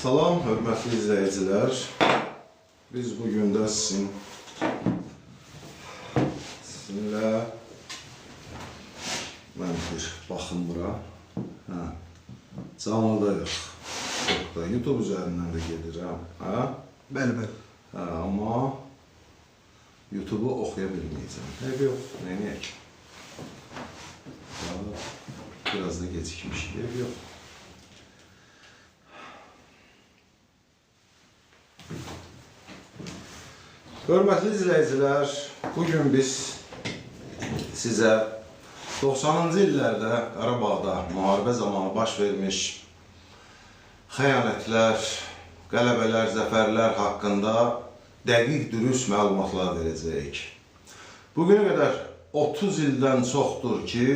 Salam, hörmətli izləyicilər. Biz bugün də sizinlə mən bir baxın bura. Canlıda yox. YouTube üzərindən də gedirəm. Bəli. Amma YouTube'u oxuya bilməyəcəm. Ev yox, neyək? Biraz da gecikmiş. Ev yox. Hörmətli izləyicilər, bugün biz sizə 90-cı illərdə Qarabağda müharibə zamanı baş vermiş xəyanətlər, qələbələr, zəfərlər haqqında dəqiq, dürüst məlumatlar verəcəyik. Bugünə qədər 30 ildən çoxdur ki,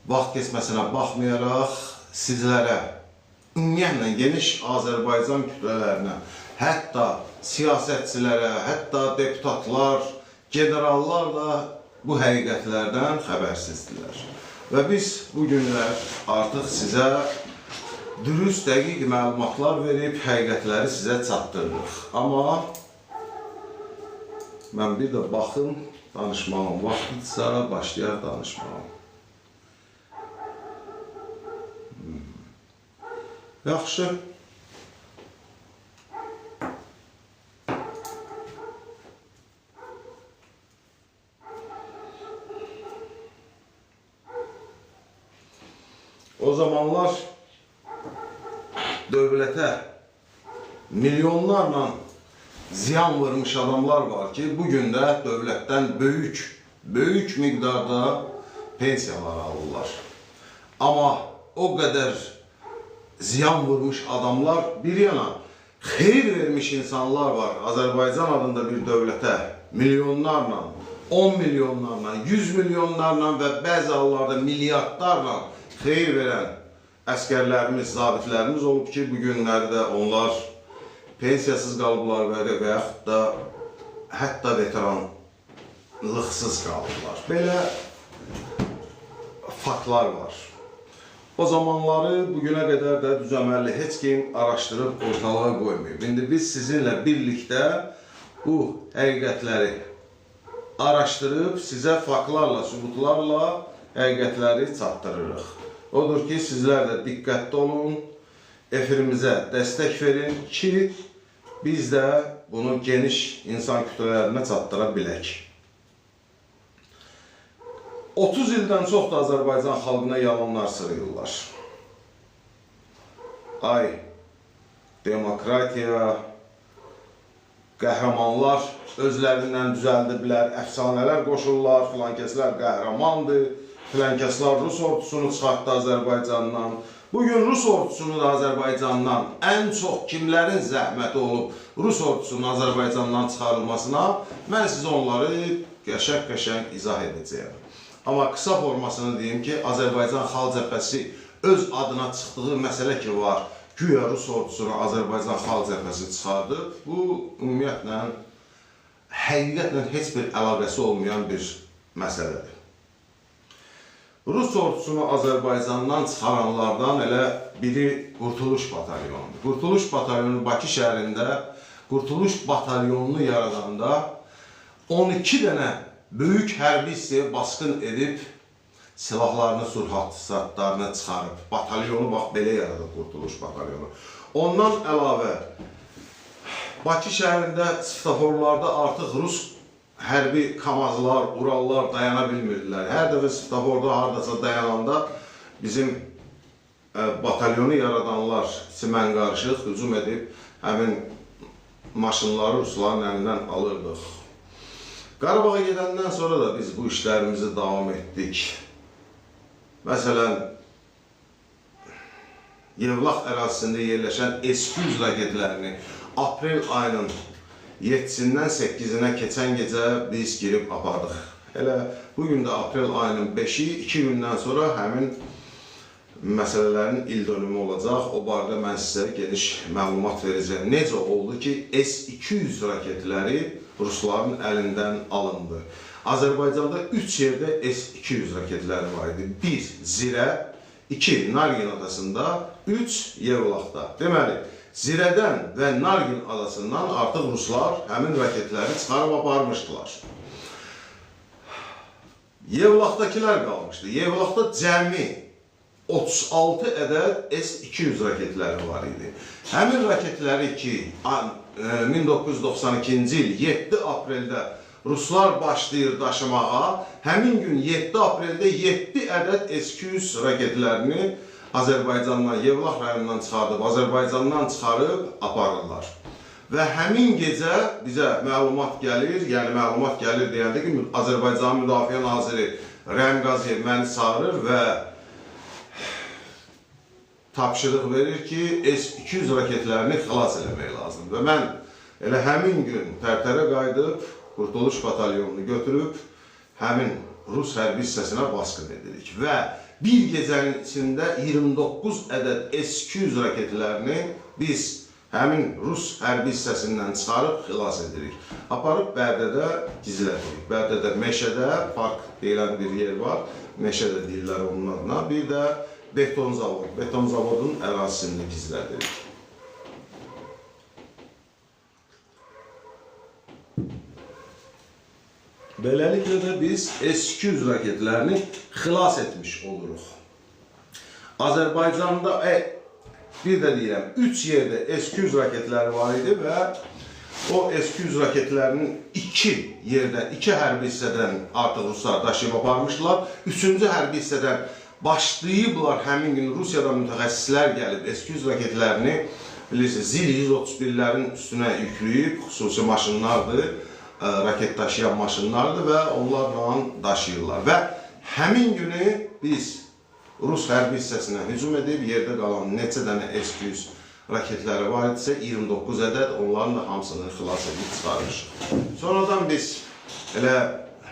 vaxt keçməsinə baxmayaraq sizlərə, ümumiyyətlə geniş Azərbaycan kütlələrinə, hətta siyasətçilərə, hətta deputatlar, generallar da bu həqiqətlərdən xəbərsizdilər. Və biz bu günlər artıq sizə dürüst, dəqiq məlumatlar verib həqiqətləri sizə çatdırırıq. Amma mən bir də baxın, danışmağım vaxtıdırsa başlayaq danışmağım. Yaxşı. O zamanlar dövlətə milyonlarla ziyan vurmuş adamlar var ki, bugün də dövlətdən böyük miqdarda pensiyalar alırlar. Amma o qədər ziyan vurmuş adamlar bir yana, xeyir vermiş insanlar var. Azərbaycan adında bir dövlətə milyonlarla, 10 milyonlarla, 100 milyonlarla və bəzi hallarda milyardlarla xeyir verən əskərlərimiz, zabitlərimiz olub ki, bugünlərdə onlar pensiyasız qalıblar və yaxud da hətta veteranlıqsız qalıblar. Belə faktlar var. O zamanları bugünə qədər də düzəməlli heç kim araşdırıb ortalığa qoymayıb. İndi biz sizinlə birlikdə bu həqiqətləri araşdırıb sizə faktlarla, sübutlarla həqiqətləri çatdırırıq. Odur ki, sizlər də diqqətli olun, efirimizə dəstək verin ki, biz də bunu geniş insan kütlələrinə çatdıra bilək. 30 ildən çox da Azərbaycan xalqına yalanlar sırıyırlar. Ay, demokratiya, qəhrəmanlar özlərindən düzəldiblər, əfsanələr qoşurlar, filankəslər qəhrəmandır, filankəslər Rus ordusunu çıxartdı Azərbaycandan. Bugün Rus ordusunun Azərbaycandan ən çox kimlərin zəhməti olub Rus ordusunun Azərbaycandan çıxarılmasına, mən sizə onları qəşəng izah edəcəyəm. Amma qısa formasını deyim ki, Azərbaycan Xalq Cəbhəsi öz adına çıxdığı məsələ ki var, güya Rus ordusunu Azərbaycan Xalq Cəbhəsi çıxardı, bu ümumiyyətlə, həqiqətlə heç bir əlaqəsi olmayan bir məsələdir. Rus ordusunu Azərbaycandan çıxaranlardan elə biri Qurtuluş Batalyonudur. Qurtuluş Batalyonu Bakı şəhərində Qurtuluş Batalyonunu yaradanda 12 dənə böyük hərbi hissəyə basqın edib silahlarını, surhatlarını çıxarıb. Batalyonu bax belə yaradıb Qurtuluş Batalyonu. Ondan əlavə Bakı şəhərində svetoforlarda artıq Rus hərbi kamazlar, Urallar dayana bilmirdilər. Hər dəfə svetoforda hardasa dayananda bizim batalyonu yaradanlar çimən qarışıq hücum edib həmin maşınları Rusların əlindən alırdıq. Qarabağa gedəndən sonra da biz bu işlərimizi davam etdik. Məsələn, Yevlax ərazisində yerləşən S-200 raketlərini aprel ayının 7-sindən 8-inə keçən gecə biz girib apardıq. Elə bugün də aprel ayının 5-i, 2 gündən sonra həmin məsələlərin ildönümü olacaq. O barədə mən sizə geniş məlumat verəcəyim. Necə oldu ki, S-200 raketləri Rusların əlindən alındı. Azərbaycanda 3 yerdə S-200 raketləri var idi. 1. Zirə, 2 Nargin adasında, 3 Yevlaxda. Deməli, Zirədən və Nargin adasından artıq ruslar həmin raketləri çıxarıb aparmışdılar. Yevlaxdakilər qalmışdı. Yevlaxda cəmi 36 ədəd S-200 raketləri var idi. Həmin raketləri ki, 1992-ci il 7 apreldə ruslar başlayır daşımağa, həmin gün 7 apreldə 7 ədəd S-200 raketlərini Azərbaycandan, Yevlax rayonundan çıxardıb, Azərbaycandan çıxarıb aparırlar. Və həmin gecə bizə məlumat gəlir, yəni məlumat gəlir deyəndə ki, Azərbaycanın Müdafiə Naziri Rəhim Qaziyev məni çağırır və tapşırıq verir ki, S-200 raketlərini xilas eləmək lazımdır. Və mən elə həmin gün Tərtərə qayıdıb, Qurtuluş batalyonunu götürüb, həmin Rus hərbi hissəsinə basqın edirik. Və bir gecənin içində 29 ədəd S-200 raketlərini biz həmin Rus hərbi hissəsindən çıxarıb xilas edirik. Aparıb Bərdədə gizlədirik. Bərdədə meşədə, park deyilən bir yer var, meşədə deyirlər onun adına. Bir də beton zavod, beton zavodun ərazisində gizlədirik. Beləliklə də biz S-200 raketlərini xilas etmiş oluruq. Azərbaycanda bir də deyirəm, 3 yerdə S-200 raketləri var idi və o S-200 raketlərinin 2 yerdən, 2 hərbi hissədən artıq ruslar daşıyıb aparmışlar. 3-cü hərbi hissədən başlayıblar həmin gün Rusiyadan mütəxəssislər gəlib S-200 raketlərini bilirsiniz, Zil-131-lərin üstünə yükləyib, xüsusi maşınlardır, raket daşıyan maşınlardır və onlarla daşıyırlar. Və həmin günü biz Rus hərbi hissəsinə hücum edib, yerdə qalan neçə dənə S-200 raketləri var idisə 29 ədəd, onların da hamısını xilas edib çıxarmışıq. Sonradan biz elə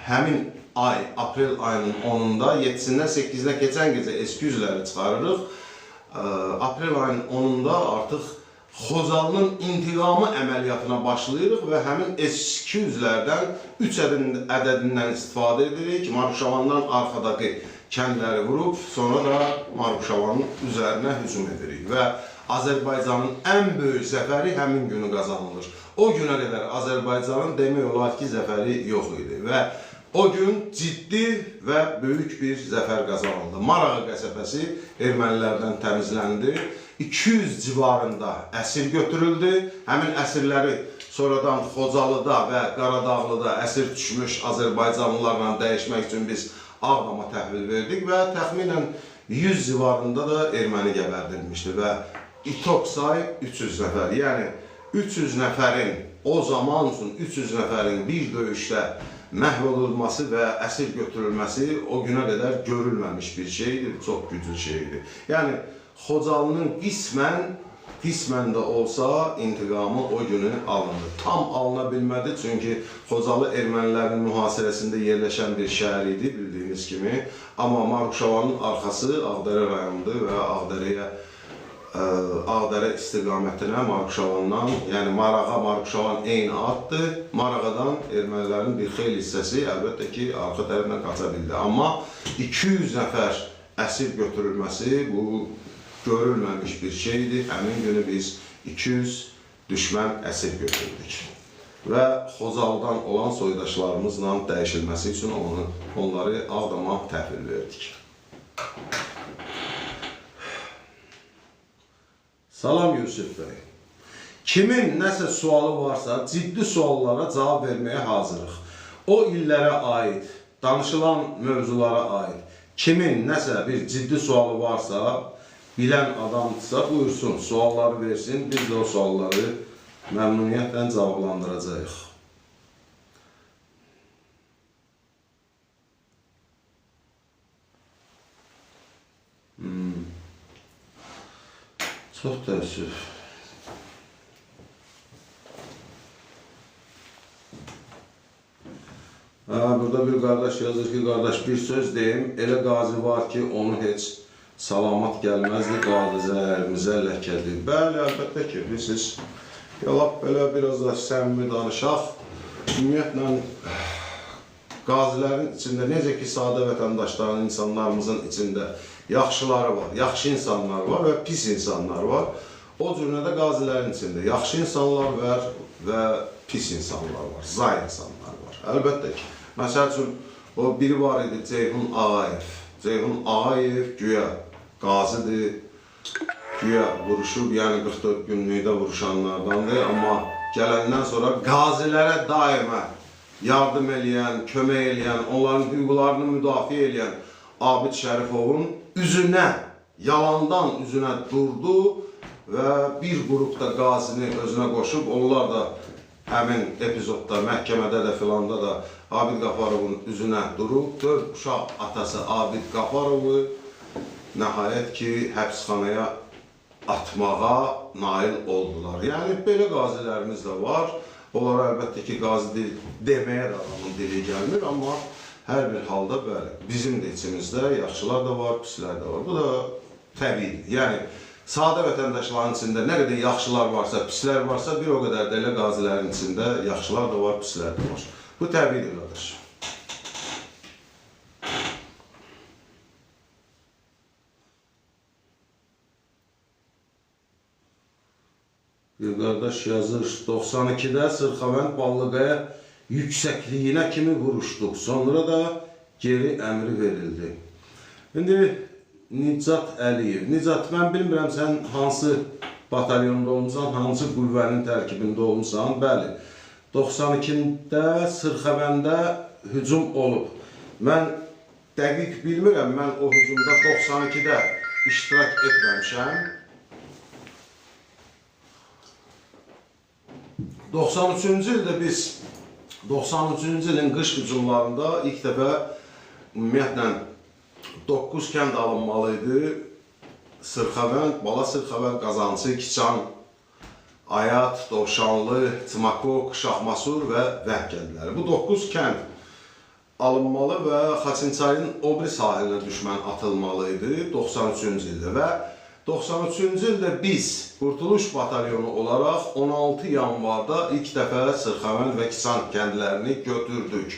həmin ay, aprel ayının 10-unda 7-sindən 8-nə keçən gecə S-200-ləri çıxarırıq. Aprel ayının 10-unda artıq Xocalının intiqamı əməliyyatına başlayırıq və həmin S-200-lərdən 3 ədədindən istifadə edirik. Maruşavandan arxadakı kəndləri vurub, sonra da Maruşavanın üzərinə hücum edirik və Azərbaycanın ən böyük zəfəri həmin günü qazanılır. O günə qədər Azərbaycanın demək olar ki, zəfəri yox idi və o gün ciddi və böyük bir zəfər qazanıldı. Marağa qəsəbəsi ermənilərdən təmizləndi. 200 civarında əsir götürüldü. Həmin əsirləri sonradan Xocalıda və Qaradağlıda əsir düşmüş Azərbaycanlılarla dəyişmək üçün biz Ağdama təhvil verdik və təxminən 100 civarında da erməni gəbərdilmişdi və İTOK say 300 nəfər. Yəni 300 nəfərin o zaman üçün 300 nəfərin bir döyüşdə məhv olunması və əsir götürülməsi o günə qədər görülməmiş bir şeydir, çox güclü şeydir. Yəni Xocalının qismən də olsa intiqamı o günü alındı. Tam alına bilmədi, çünki Xocalı ermənilərin mühasirəsində yerləşən bir şəhər idi, bildiyiniz kimi. Amma Maruşavanın arxası Ağdərə rayonudur və Ağdərə istiqamətinə Maruşavandan, yəni Marağa, Maruşavan eyni addır. Marağadan ermənilərin bir xeyli hissəsi əlbəttə ki, arxa tərəfdən qaça bildi. Amma 200 nəfər əsir götürülməsi bu görülməmiş bir şeydir. Həmin günü biz 200 düşmən əsir götürdük. Və Xocalıdan olan soydaşlarımızla dəyişilməsi üçün onları Ağdama təhvil verdik. Salam Yusuf bəy. Kimin nəsə sualı varsa, ciddi suallara cavab verməyə hazırıq. O illərə aid, danışılan mövzulara aid, kimin nəsə bir ciddi sualı varsa, bilən adamdırsa buyursun, sualları versin, biz də o sualları məmnuniyyətlə cavablandıracağıq. Çox təəssüf. Burada bir qardaş yazır ki, qardaş bir söz deyim, elə qazi var ki, onu heç salamat gəlməzdi, qazizələrimizə ləkədir. Bəli, əlbəttə ki, bilirsiniz, belə biraz da səmimi danışaq. Ümumiyyətlə, qazilərin içində, necə ki, sadə vətəndaşların, insanlarımızın içində yaxşıları var, yaxşı insanlar var və pis insanlar var. O cürünə də qazilərin içində yaxşı insanlar var və pis insanlar var, zay insanlar var. Əlbəttə ki, məsəl üçün, o biri var idi, Ceyhun Ağayev. Ceyhun Ağayev güya qazidir, güya vuruşub, yəni 44 günlükdə vuruşanlardandır, amma gələndən sonra qazilərə daimə yardım eləyən, kömək eləyən, onların hüquqlarını müdafiə eləyən Abid Şərifovun üzünə, yalandan üzünə durdu və bir qrupda qazini özünə qoşub, onlar da həmin epizodda, məhkəmədə də filanda da Abid Qafarovun üzünə durub, 4 uşaq atası Abid Qafarovu nəhayət ki, həbsxanaya atmağa nail oldular. Yəni, belə qazilərimiz də var. Onlar əlbəttə ki, qazi deməyə də adamın dili gəlmir, amma hər bir halda bəli, bizim də içimizdə yaxşılar da var, pislər də var. Bu da təbiidir. Yəni, sadə vətəndaşların içində nə qədər yaxşılar varsa, pislər varsa, bir o qədər də elə qazilərin içində yaxşılar da var, pislər də var. Bu təbiidir, qardaş. Bir qardaş yazır, 92-də Sırxavənd Ballıqaya yüksəkliyinə kimi vuruşduq. Sonra da geri əmri verildi. İndi Nicat Əliyev. Nicat, mən bilmirəm, sən hansı batalyonda olmuşsan, hansı qüvvənin tərkibində olmuşsan. Bəli, 92-də Sırxavəndə hücum olub. Mən dəqiq bilmirəm, mən o hücumda 92-də iştirak etməmişəm. 93-cü ildə biz 93-cü ilin qış hücumlarında ilk dəfə ümumiyyətlə 9 kənd alınmalıydı. Sırxavənd, Bala Sırxavənd, Qazancı, Kiçan, Ayat, Dovşanlı, Tımakok, Şahmasur və Vəhq kəndləri. Bu 9 kənd alınmalı və Xaçınçayın o biri sahilinə düşmən atılmalıydı 93-cü ildə və 93-cü ildə biz Qurtuluş Batalyonu olaraq 16 yanvarda ilk dəfə Sırxavənd və Kiçan kəndlərini götürdük.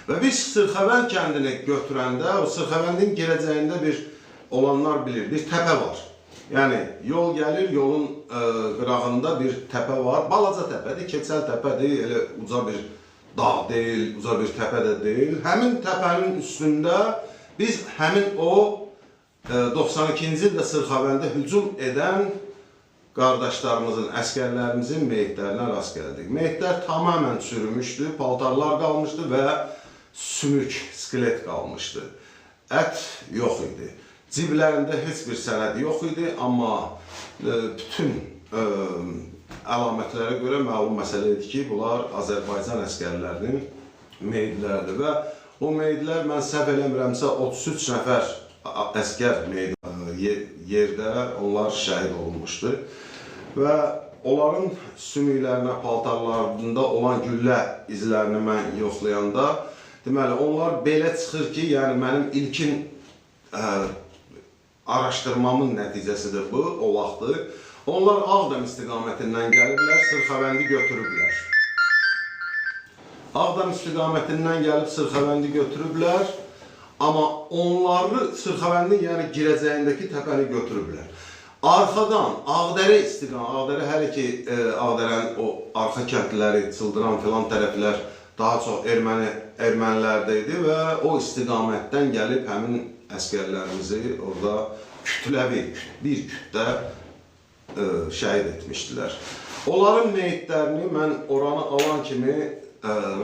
Və biz Sırxavənd kəndini götürəndə, o Sırxavəndin gələcəyində bir olanlar bilir, bir təpə var. Yəni, yol gəlir, yolun qırağında bir təpə var. Balaca təpədir, keçəl təpədir, elə uca bir dağ deyil, uca bir təpə də deyil. Həmin təpənin üstündə biz həmin o 92-ci ildə Sırxavəndə hücum edən qardaşlarımızın, əskərlərimizin meyitlərinə rast gəldik. Meyitlər tamamən çürümüşdü, paltarlar qalmışdı və sümük, skelet qalmışdı. Ət yox idi. Ciblərində heç bir sənəd yox idi, amma bütün əlamətlərə görə məlum məsələ idi ki, bunlar Azərbaycan əskərlərinin meyitləridir və o meyitlər, mən səhv eləmirəmsə, 33 nəfər əskər yerdə onlar şəhid olunmuşdu və onların sümüklərinə, paltarlarında olan güllə izlərini mən yoxlayanda, deməli, onlar belə çıxır ki, yəni mənim ilkin araşdırmamın nəticəsidir bu, o vaxtı. Onlar Ağdam istiqamətindən gəliblər, Sırxavəndi götürüblər. Ağdam istiqamətindən gəlib Sırxavəndi götürüblər. Amma onları Sırxavəndin, yəni girəcəyindəki təpəni götürüblər. Arxadan Ağdərə istiqamət, Ağdərə hələ ki Ağdərənin o arxa kəndləri, Çıldıran filan tərəflər daha çox ermənilərdə idi və o istiqamətdən gəlib həmin əskərlərimizi orada kütləvi, bir kütlə şəhid etmişdilər. Onların meyitlərini mən oranı alan kimi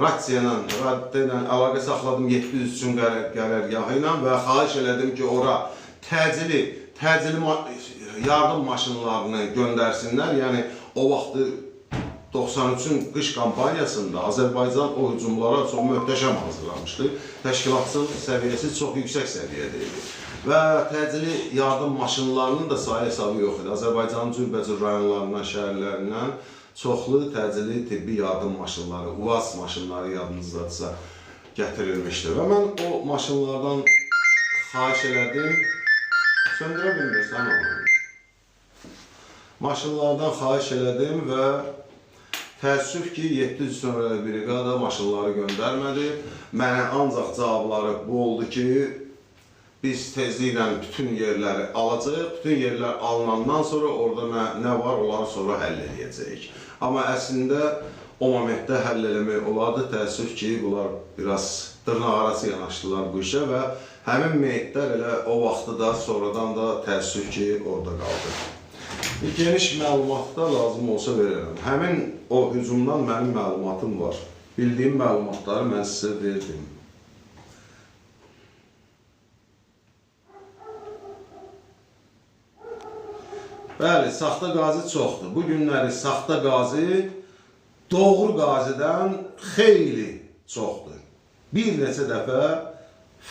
radiyo ilə əlaqə saxladım 700 üçün qərargahı ilə və xahiş elədim ki, ora təcili yardım maşınlarını göndərsinlər. Yəni, o vaxtı 93-ün qış kampaniyasında Azərbaycan o hücumlara çox möhtəşəm hazırlamışdı. Təşkilatçılıq səviyyəsi çox yüksək səviyyədə idi. Və təcili yardım maşınlarının da sayı hesabı yox idi. Azərbaycanın cürbəcür rayonlarından, şəhərlərindən çoxlu təcili tibbi yardım maşınları, UAZ maşınları yadınızdadırsa gətirilmişdir. Və mən o maşınlardan xahiş elədim, söndürə bilmirsən onu. Maşınlardan xahiş elədim və təəssüf ki, 700 sonrəli brigada maşınları göndərmədi. Mənə ancaq cavabları bu oldu ki, biz tezliklə bütün yerləri alacağıq. Bütün yerlər alınandan sonra orada nə var, onları sonra həll edəcəyik. Amma əslində o momentdə həll eləmək olardı. Təəssüf ki, bunlar biraz dırnaq arası yanaşdılar bu işə və həmin meyitlər elə o vaxtı da, sonradan da təəssüf ki, orada qaldı. Bir geniş məlumat da lazım olsa verərəm. Həmin o hücumdan mənim məlumatım var. Bildiyim məlumatları mən sizə verdim. Bəli, saxta qazi çoxdur. Bu günləri saxta qazi doğru qazidən xeyli çoxdur. Bir neçə dəfə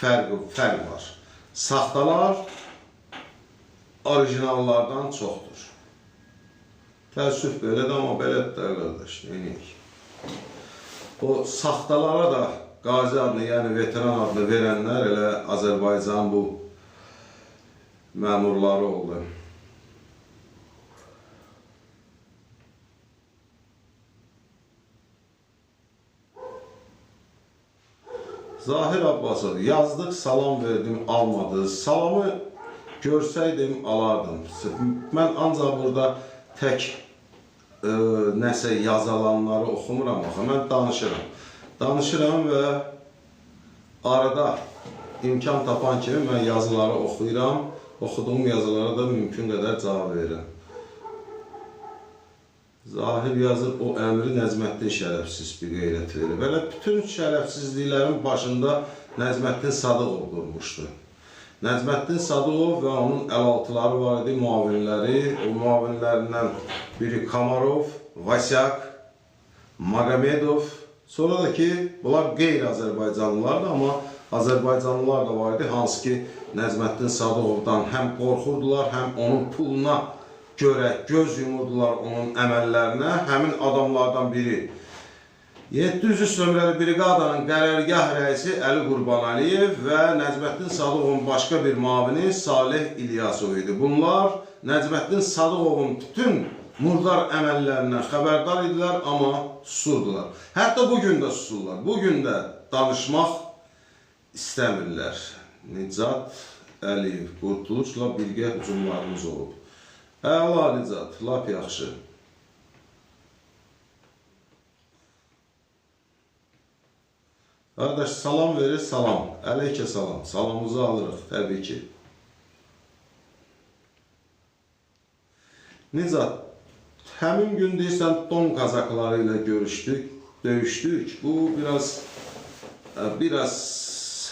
fərq var. Saxtalar orijinallardan çoxdur. Təəssüf belədir, amma belədir də qardaş, neyik. O saxtalara da qazi adını, yəni veteran adını verənlər elə Azərbaycan bu məmurları oldu. Zahir Abbasov, yazdıq, salam verdim, almadı. Salamı görsəydim, alardım. Mən ancaq burada tək nəsə yazılanları oxumuram, mən danışıram. Danışıram və arada imkan tapan kimi mən yazıları oxuyuram. Oxuduğum yazılara da mümkün qədər cavab verirəm. Zahir yazır, o əmri Nəzməddin şərəfsiz bir qeyrət verir. Belə bütün şərəfsizliklərin başında Nəzməddin Sadıqov durmuşdu. Nəzməddin Sadıqov və onun əlaltıları var idi, muavinləri. O muavinlərindən biri Kamarov, Vasyak, Magomedov. Sonra da ki, bunlar qeyri-Azərbaycanlılardır, amma Azərbaycanlılar da var idi, hansı ki, Nəzməddin Sadıqovdan həm qorxurdular, həm onun puluna görə göz yumurdular onun əməllərinə. Həmin adamlardan biri 700 nömrəli briqadanın qərargah rəisi Əli Qurbanəliyev və Nəzməddin Sadıqovun başqa bir mavini Salih İlyasov idi. Bunlar Nəzməddin Sadıqovun bütün murdar əməllərindən xəbərdar idilər, amma susurdular. Hətta bugün də susurlar. Bugün də danışmaq istəmirlər. Nicat Əliyev, Qurtuluşla birgə hücumlarımız olub. Əla Nicat, lap yaxşı. Qardaş, salam verir, salam. Əleykə salam. Salamımızı alırıq, təbii ki. Nicat, həmin gün deyirsən, Don kazakları ilə görüşdük, döyüşdük. Bu biraz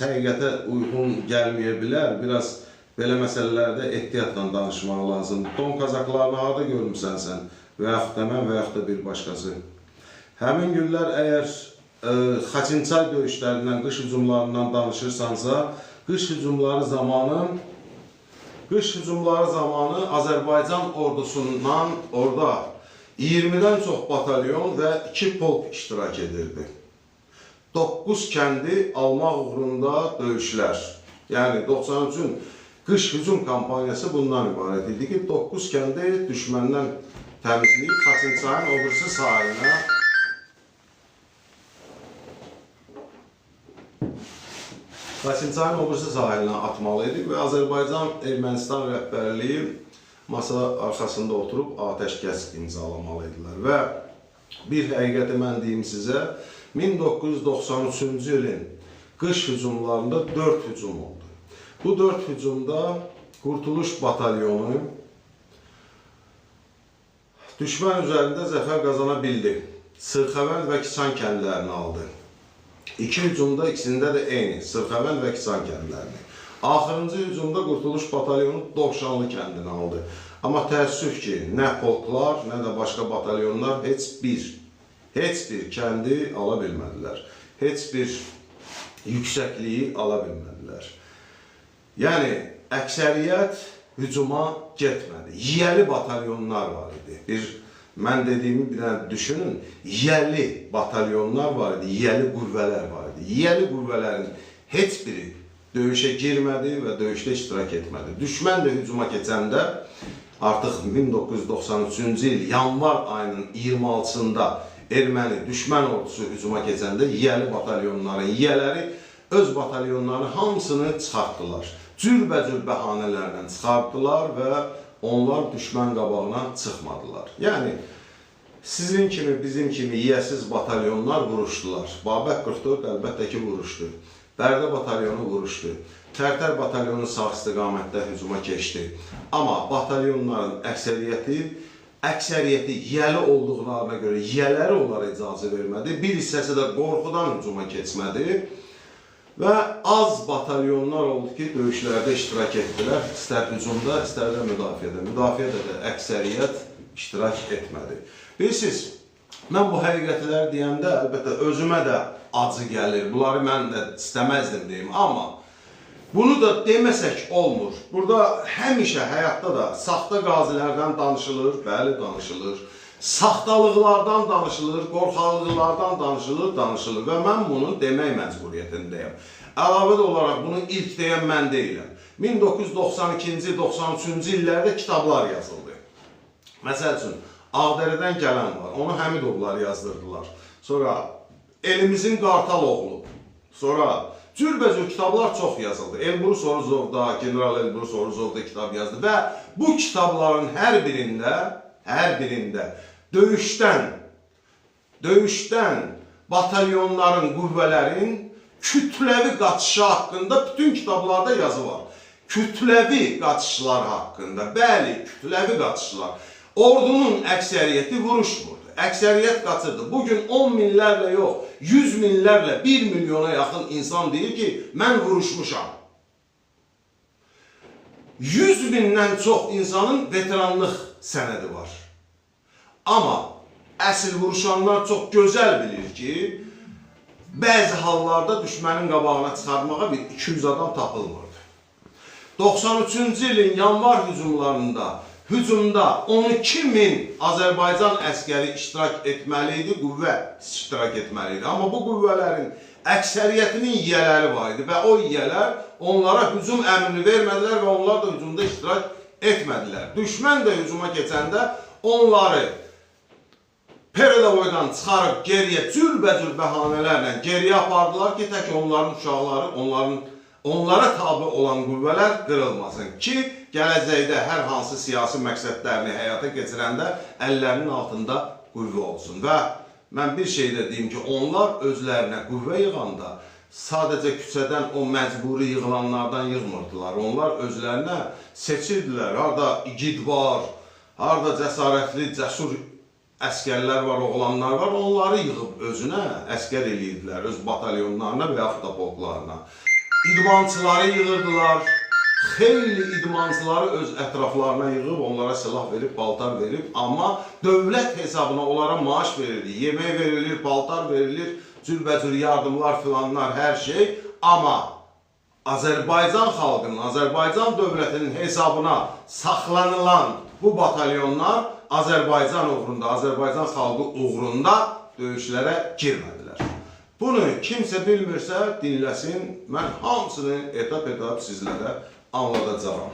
həqiqətə uyğun gəlməyə bilər, biraz belə məsələlərdə ehtiyatla danışmaq lazımdır. Don kazaklarını harada görmüsən sən? Və yaxud da mən, və yaxud da bir başqası. Həmin günlər əgər Xaçınçay döyüşlərindən, qış hücumlarından danışırsansa, qış hücumları zamanı Azərbaycan ordusundan orada 20-dən çox batalyon və 2 polk iştirak edirdi. 9 kəndi almaq uğrunda döyüşlər. Yəni 93-ün qış hücum kampaniyası bundan ibarət idi ki, 9 kəndi düşməndən təmizləyib Xaçınçayın o birisi sahilinə atmalı idi və Azərbaycan Ermənistan rəhbərliyi masa arxasında oturub atəşkəs imzalamalı idilər. Və bir həqiqəti mən deyim sizə, 1993-cü ilin qış hücumlarında 4 hücum oldu. Bu 4 hücumda Qurtuluş batalyonu düşmən üzərində zəfər qazana bildi. Sırxavənd və Kiçan kəndlərini aldı. 2 hücumda ikisində də eyni, Sırxavənd və Kiçan kəndlərini. Axırıncı hücumda Qurtuluş batalyonu Dovşanlı kəndini aldı. Amma təəssüf ki, nə polklar, nə də başqa batalyonlar heç bir kəndi ala bilmədilər. Heç bir yüksəkliyi ala bilmədilər. Yəni, əksəriyyət hücuma getmədi. Yiyəli batalyonlar var idi. Mən dediyimi bir dənə düşünün, yiyəli batalyonlar var idi, yiyəli qüvvələr var idi. Yiyəli qüvvələrin heç biri döyüşə girmədi və döyüşdə iştirak etmədi. Düşmən də hücuma keçəndə, artıq 1993-cü il yanvar ayının 26-sında erməni düşmən ordusu hücuma keçəndə yiyəli batalyonların yiyələri öz batalyonlarının hamısını çıxartdılar. cürbəcür bəhanələrlə çıxartdılar və onlar düşmən qabağına çıxmadılar. Yəni, sizin kimi, bizim kimi yiyəsiz batalyonlar vuruşdular. Babək 44 əlbəttə ki, vuruşdu. Bərdə batalyonu vuruşdu. Tərtər batalyonu sağ istiqamətdə hücuma keçdi. Amma batalyonların əksəriyyəti yiyəli olduqlarına görə yiyələri onlara icazə vermədi. Bir hissəsi də qorxudan hücuma keçmədi. Və az batalyonlar oldu ki, döyüşlərdə iştirak etdilər. İstər hücumda, istər də müdafiədə. Müdafiədə də əksəriyyət iştirak etmədi. Bilirsiniz, mən bu həqiqətləri deyəndə əlbəttə özümə də acı gəlir. Bunları mən də istəməzdim deyim. Amma bunu da deməsək olmur. Burada həmişə həyatda da saxta qazilərdən danışılır, bəli danışılır. Saxtalıqlardan danışılır, qorxaqlıqlardan danışılır və mən bunu demək məcburiyyətindəyim. Əlavə olaraq bunu ilk deyən mən deyiləm. 1992-ci, 93-cü illərdə kitablar yazıldı. Məsəl üçün, Ağdərədən gələn var, onu Həmidovlar yazdırdılar. Sonra elimizin Qartal oğlu, sonra cürbəcür kitablar çox yazıldı. Elbrus Orzovda, General Elbrus Orzovda kitab yazdı və bu kitabların hər birində döyüşdən batalyonların, qüvvələrin kütləvi qaçışı haqqında bütün kitablarda yazı var. Kütləvi qaçışlar haqqında, bəli, kütləvi qaçışlar. Ordunun əksəriyyəti vuruşmurdu. Əksəriyyət qaçırdı. Bugün 10 minlərlə yox, 100 minlərlə, 1 milyona yaxın insan deyir ki, mən vuruşmuşam. 100 mindən çox insanın veteranlıq sənədi var. Amma əsl vuruşanlar çox gözəl bilir ki, bəzi hallarda düşmənin qabağına çıxartmağa bir 200 adam tapılmırdı. 93-cü ilin yanvar hücumda 12 min Azərbaycan əskəri iştirak etməliydi, qüvvə iştirak etməliydi. Amma bu qüvvələrin əksəriyyətinin yiyələri var idi və o yiyələr onlara hücum əmrini vermədilər və onlar da hücumda iştirak etmədilər. Düşmən də hücuma keçəndə onları Peredovoydan çıxarıb geriyə cürbəcür bəhanələrlə geriyə apardılar ki, tək onların uşaqları, onlara tabi olan qüvvələr qırılmasın ki, gələcəkdə hər hansı siyasi məqsədlərini həyata keçirəndə əllərinin altında qüvvə olsun. Və mən bir şey də deyim ki, onlar özlərinə qüvvə yığanda sadəcə küçədən o məcburi yığılanlardan yığmırdılar. Onlar özlərinə seçirdilər. Harada igid var, harada cəsarətli, cəsur əskərlər var, oğlanlar var. Onları yığıb özünə əskər eləyirdilər, öz batalyonlarına və yaxud da polklarına. İdmançıları yığırdılar, xeyli idmançıları öz ətraflarına yığıb, onlara silah verib, paltar verib, amma dövlət hesabına onlara maaş verildi, yemək verilir, paltar verilir, cürbəcür yardımlar filanlar, hər şey. Amma Azərbaycan xalqının, Azərbaycan dövlətinin hesabına saxlanılan bu batalyonlar Azərbaycan uğrunda, Azərbaycan xalqı uğrunda döyüşlərə girmədilər. Bunu kimsə bilmirsə dinləsin, mən hamısını etap sizlərə anladacağım.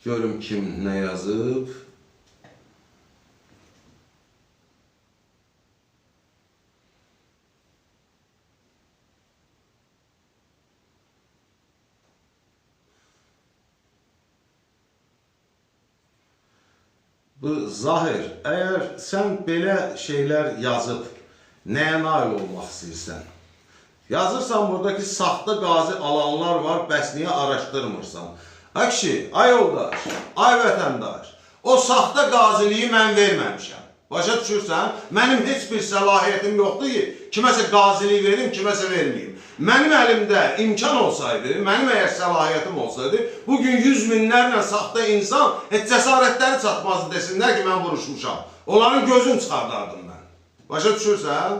Görüm kim nə yazıb. Zahir, əgər sən belə şeylər yazıb, nəyə nail olmaq istəyirsən? Yazırsan buradakı saxta qazi alanlar var, bəs niyə araşdırmırsan? Ay kişi, ay yoldaş, ay vətəndaş, o saxta qaziliyi mən verməmişəm. Başa düşürsən, mənim heç bir səlahiyyətim yoxdur ki, kiməsə qazilik verim, kiməsə verməyim. Mənim əlimdə imkan olsaydı, mənim əgər səlahiyyətim olsaydı, bugün 100 minlərlə saxta insan heç cəsarətləri çatmazdı desinlər ki, mən vuruşmuşam. Onların gözünü çıxardardım mən. Başa düşürsən?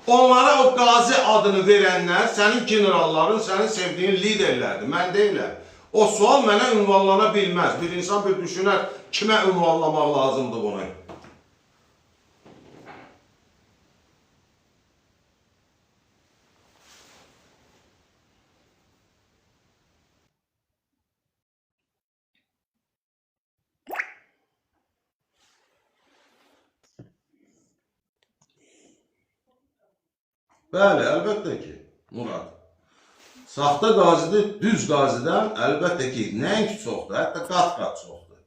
Onlara o qazi adını verənlər sənin generalların, sənin sevdiyin liderlərdir, mən deyiləm. O sual mənə ünvanlana bilməz. Bir insan bir düşünər, kimə ünvanlamaq lazımdır bunu? Bəli, əlbəttə ki, Murad. Saxta qazidir, düz qazidən əlbəttə ki, nəinki çoxdur, hətta qat-qat çoxdur.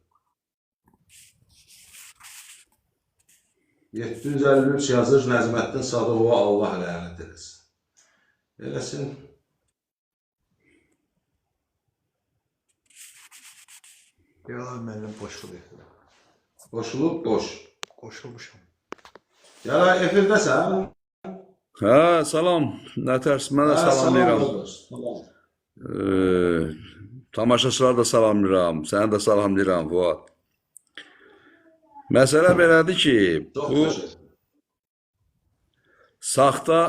753 yazır Nəzməddin Sadıqova, Allah lənət eləsin. Eləsin. Yalan müəllim qoşulur. Qoşulub, qoş. Qoşulmuşam. Gələ, efirdəsən? Hə, salam. Nətərs, mənə salamlayıram. Tamaşaçılar da salamlayıram. Səni də salamlayıram, Fuad. Məsələ belədir ki, bu saxta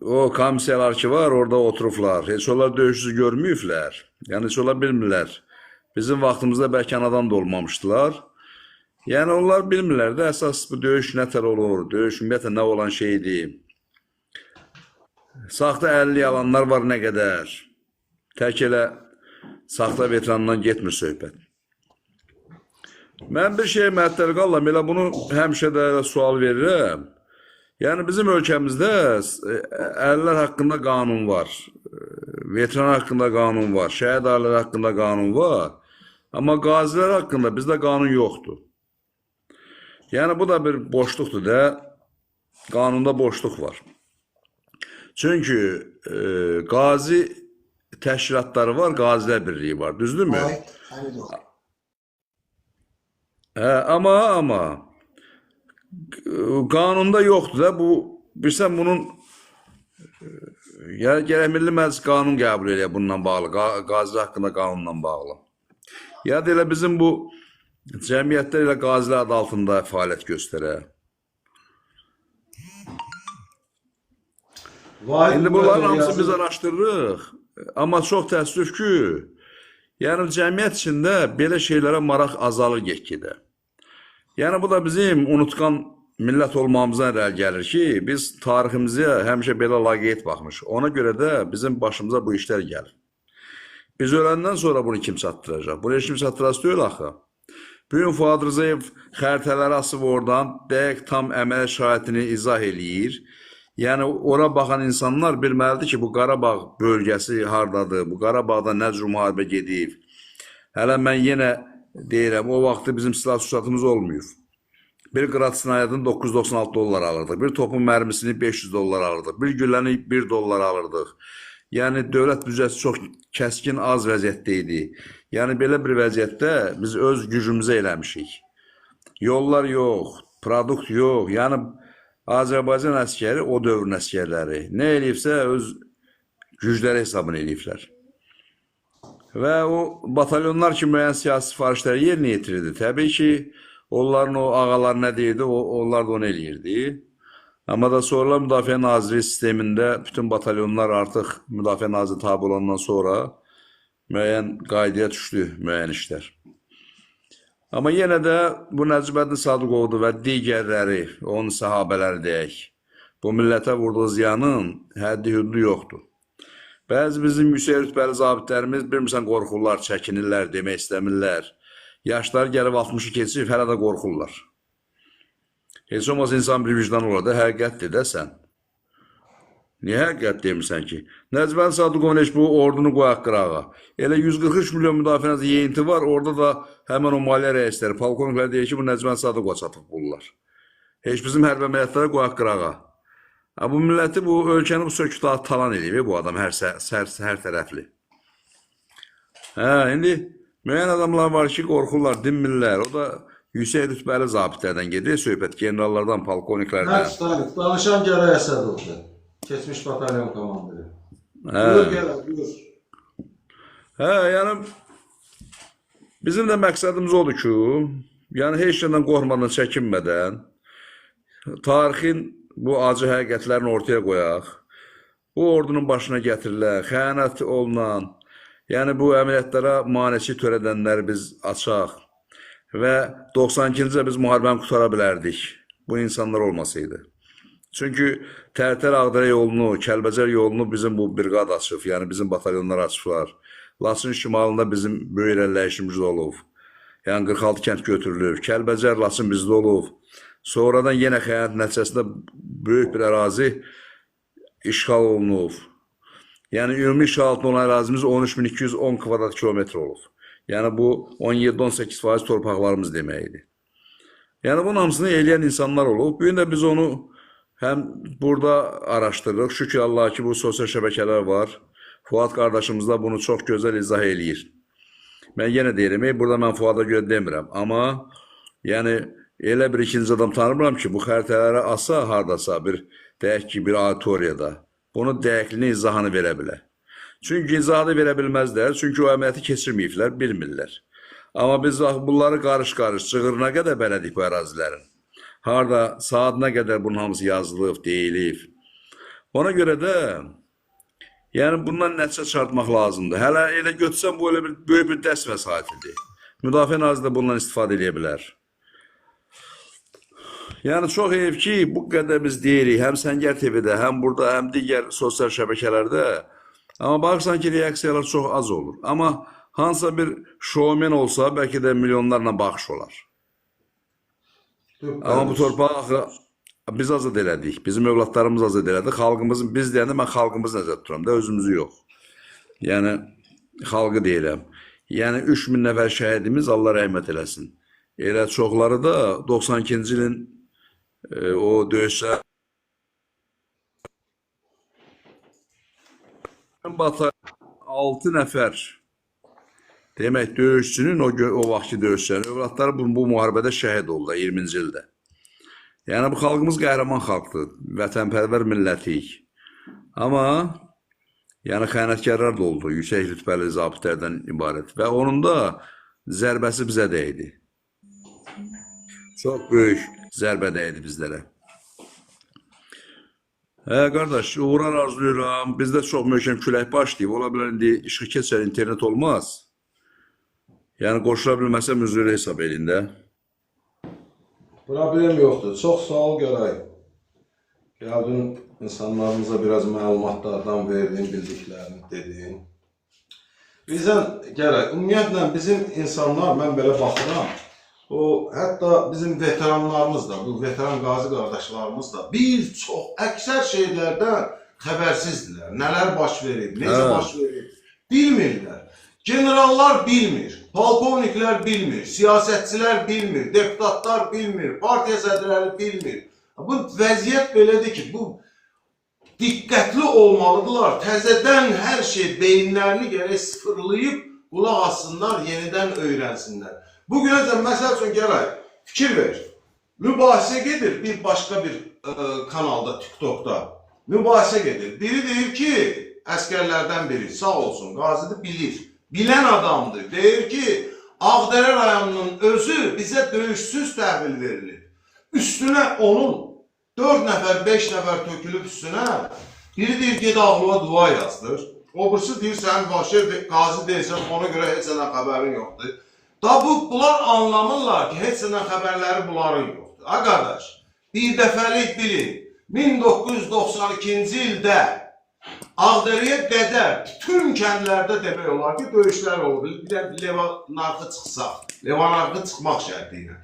o komissiyalar ki var, orada oturublar. Heç onlar döyüşsüz görməyiblər. Yəni, heç onlar bilmirlər. Bizim vaxtımızda bəlkə anadan da olmamışdılar. Yəni, onlar bilmirlər də, əsas bu döyüş nətər olur, döyüş ümumiyyətlə nə olan şeydir. Saxta 50 yalanlar var nə qədər. Tək elə saxta veterandan getmir söhbət. Mən bir şey məəttəl qallam, elə bunu həmişə də sual verirəm. Yəni, bizim ölkəmizdə əllər haqqında qanun var, veteran haqqında qanun var, şəhid ailələri haqqında qanun var, amma qazilər haqqında bizdə qanun yoxdur. Yəni, bu da bir boşluqdur da, qanunda boşluq var. Çünki qazi təşkilatları var, qazilər birliyi var, düzdürmü? Amma qanunda yoxdur da, bu, bilsən bunun, gərək Milli Məclis qanun qəbul edə bununla bağlı, qazilər haqqında qanunla bağlı. Ya da elə bizim bu cəmiyyətlər ilə qazilər adı altında fəaliyyət göstərə. İndi bunların hamısı biz araşdırırıq, amma çox təəssüf ki, yəni cəmiyyət içində belə şeylərə maraq azalır get-gedə. Yəni bu da bizim unutqan millət olmamızdan irəli gəlir ki, biz tariximizə həmişə belə laqeyd baxmış. Ona görə də bizim başımıza bu işlər gəlir. Biz öləndən sonra bunu kim çatdıracaq? Bunu heç kim çatdırası deyil axı. Bugün Fuad Rzayev xəritələri asıb oradan dəqiq tam əmələ şahidini izah eləyir. Yəni ora baxan insanlar bilməlidir ki, bu Qarabağ bölgəsi hardadır, bu Qarabağda nə cür müharibə gedib. Hələ mən yenə deyirəm, o vaxtı bizim silah sursatımız olmuyor. Bir qırat snayadını 996 dollar alırdıq, bir topun mərmisini 500 dollar alırdıq, bir gülləni 1 dollar alırdıq. Yəni dövlət büdcəsi çox kəskin az vəziyyətdə idi. Yəni belə bir vəziyyətdə biz öz gücümüzə eləmişik. Yollar yox, produkt yox. Yəni Azərbaycan əskəri o dövrün əskərləri nə eləyibsə öz gücləri hesabını eləyiblər. Və o batalyonlar ki, müəyyən siyasi sifarişləri yerinə yetirirdi. Təbii ki, onların o ağalar nə deyirdi, onlar da onu eləyirdi. Amma da sonralar Müdafiə Naziri sistemində bütün batalyonlar artıq Müdafiə Naziri tabi olandan sonra müəyyən qaydaya düşdü müəyyən işlər. Amma yenə də bu Nəcibəddin Sadıqovdur və digərləri, onun səhabələri deyək, bu millətə vurduğu ziyanın həddi hüdudu yoxdur. Bəzi bizim yüksək rütbəli zabitlərimiz bilmirsən qorxurlar, çəkinirlər, demək istəmirlər. Yaşları gəlib 60-ı keçib, hələ də qorxurlar. Heç olmaz insan bir vicdan olar da, həqiqətdir də sən. Niyə həqiqət demirsən ki? Nəcibəddin Sadıqovun heç bu ordunu qoyaq qırağa. Elə 143 milyon müdafiəsi yeyinti var, orada da həmən o maliyyə rəisləri, polkovniklər deyir ki, bu Nəcibəddin Sadıqova çatıb bulurlar. Heç bizim hərbi əməliyyatlara qoyaq qırağa. Bu milləti, bu ölkəni bu sökütü talan edib, bu adam hər tərəfli. İndi müəyyən adamlar var ki, qorxurlar, dinmirlər. O da yüksək rütbəli zabitlərdən gedir, söhbət generallardan, polkovniklərdən. Danışan Gərək Əsədovdur, keçmiş batalyon komandiri. Buyur, gələ, buyur. Yəni, bizim də məqsədimiz odur ki, yəni heç şeydən qorxmadan, çəkinmədən, tarixin bu acı həqiqətlərini ortaya qoyaq, bu ordunun başına gətirilən, xəyanət olunan, yəni bu əməliyyatlara maneçi törədənləri biz açaq və 92-ci biz müharibəni qutara bilərdik, bu insanlar olmasaydı. Çünki Tərtər-Ağdərə yolunu, Kəlbəcər yolunu bizim bu briqad açıb, yəni bizim batalyonlar açıblar. Laçın şimalında bizim böyük irəliləyişimiz olub, yəni 46 kənd götürülüb, Kəlbəcər, Laçın bizdə olub. Sonradan yenə xəyanət nəticəsində böyük bir ərazi işğal olunub. Yəni ümumi işğal altında olan ərazimiz 13.210 kvadrat kilometr olub. Yəni bu 17-18% torpaqlarımız deməkdir. Yəni bunun hamısını eləyən insanlar olub. Bu gün də biz onu həm burada araşdırırıq. Şükür Allah ki, bu sosial şəbəkələr var. Fuad qardaşımız da bunu çox gözəl izah eləyir. Mən yenə deyirəm, burada mən Fuada görə demirəm. Amma yəni elə bir ikinci adam tanımıram ki, bu xəritələri asa hardasa bir deyək ki, bir auditoriyada bunu dəqiqliyini, izahını verə bilər. Çünki izahını verə bilməzlər, çünki o əməliyyatı keçirməyiblər, bilmirlər. Amma biz bunları qarış-qarış, çığırına qədər bələdik bu ərazilərin. Harada, saatına qədər bunun hamısı yazılıb, deyilib. Ona görə də yəni bundan nəticə çıxartmaq lazımdır. Hələ elə götürsəm bu elə bir böyük bir dərs vəsaitidir. Müdafiə naziri də bundan istifadə edə bilər. Yəni çox heyif ki, bu qədər biz deyirik, həm Səngər TV-də, həm burada, həm digər sosial şəbəkələrdə. Amma baxırsan ki, reaksiyalar çox az olur. Amma hansısa bir şovmen olsa, bəlkə də milyonlarla baxış olar. Amma bu torpağı biz azad elədik, bizim övladlarımız azad elədik, xalqımızın, biz deyəndə mən xalqımızı nəzərdə tuturam da, özümüzü yox. Yəni, xalqı deyirəm. Yəni, 3000 nəfər şəhidimiz Allah rəhmət eləsin. Elə çoxları da 92-ci ilin o döyüşlər Batı 6 nəfər demək döyüşçünün o vaxtki döyüşçülərin övladları bu müharibədə şəhid oldu 20-ci ildə. Yəni bu xalqımız qəhrəman xalqdır, vətənpərvər millətik. Amma yəni xəyanətkarlar da oldu, yüksək rütbəli zabitlərdən ibarət və onun da zərbəsi bizə dəydi. Çox böyük zərbə dəydi bizlərə. Qardaş, uğurlar arzulayıram. Bizdə çox möhkəm külək başlayıb. Ola bilər indi işıq keçər, internet olmaz. Yəni qoşula bilməsəm üzrə hesab edin də. Problem yoxdur. Çox sağ ol görək. Gəldin insanlarımıza biraz məlumatlardan verdin, bildiklərini dedin. Bizdən gərək, ümumiyyətlə bizim insanlar, mən belə baxıram, hətta bizim veteranlarımız da, bu veteran qazi qardaşlarımız da bir çox, əksər şeylərdən xəbərsizdirlər. Nələr baş verib, necə baş verib, bilmirlər. Generallar bilmir, polkovniklər bilmir, siyasətçilər bilmir, deputatlar bilmir, partiya sədrləri bilmir. Bu vəziyyət belədir ki, bu diqqətli olmalıdırlar. Təzədən hər şey beyinlərini gərək sıfırlayıb, qulaq assınlar, yenidən öyrənsinlər. Bugünəcən, məsəl üçün gələk, fikir ver, mübahisə gedir bir başqa bir kanalda, TikTokda, mübahisə gedir. Biri deyir ki, əskərlərdən biri, sağ olsun, qazidir, bilir, bilən adamdır, deyir ki, Ağdərə rayonunun özü bizə döyüşsüz təhvil verilir. Üstünə onun 4 nəfər, 5 nəfər tökülüb üstünə, biri deyir, ged ağlığa dua yazdır, o birisi deyir, sən qazi deyirsən, ona görə heç səndən xəbərin yoxdur. Da bunlar anlamırlar ki, heç səndən xəbərləri bunların yoxdur. Ha, qardaş, bir dəfəlik bilin, 1992-ci ildə Ağdərəyə qədər bütün kəndlərdə demək olar ki, döyüşlər oldu. Bir də Levanarxı çıxsaq, Levanarxı çıxmaq şərti ilə.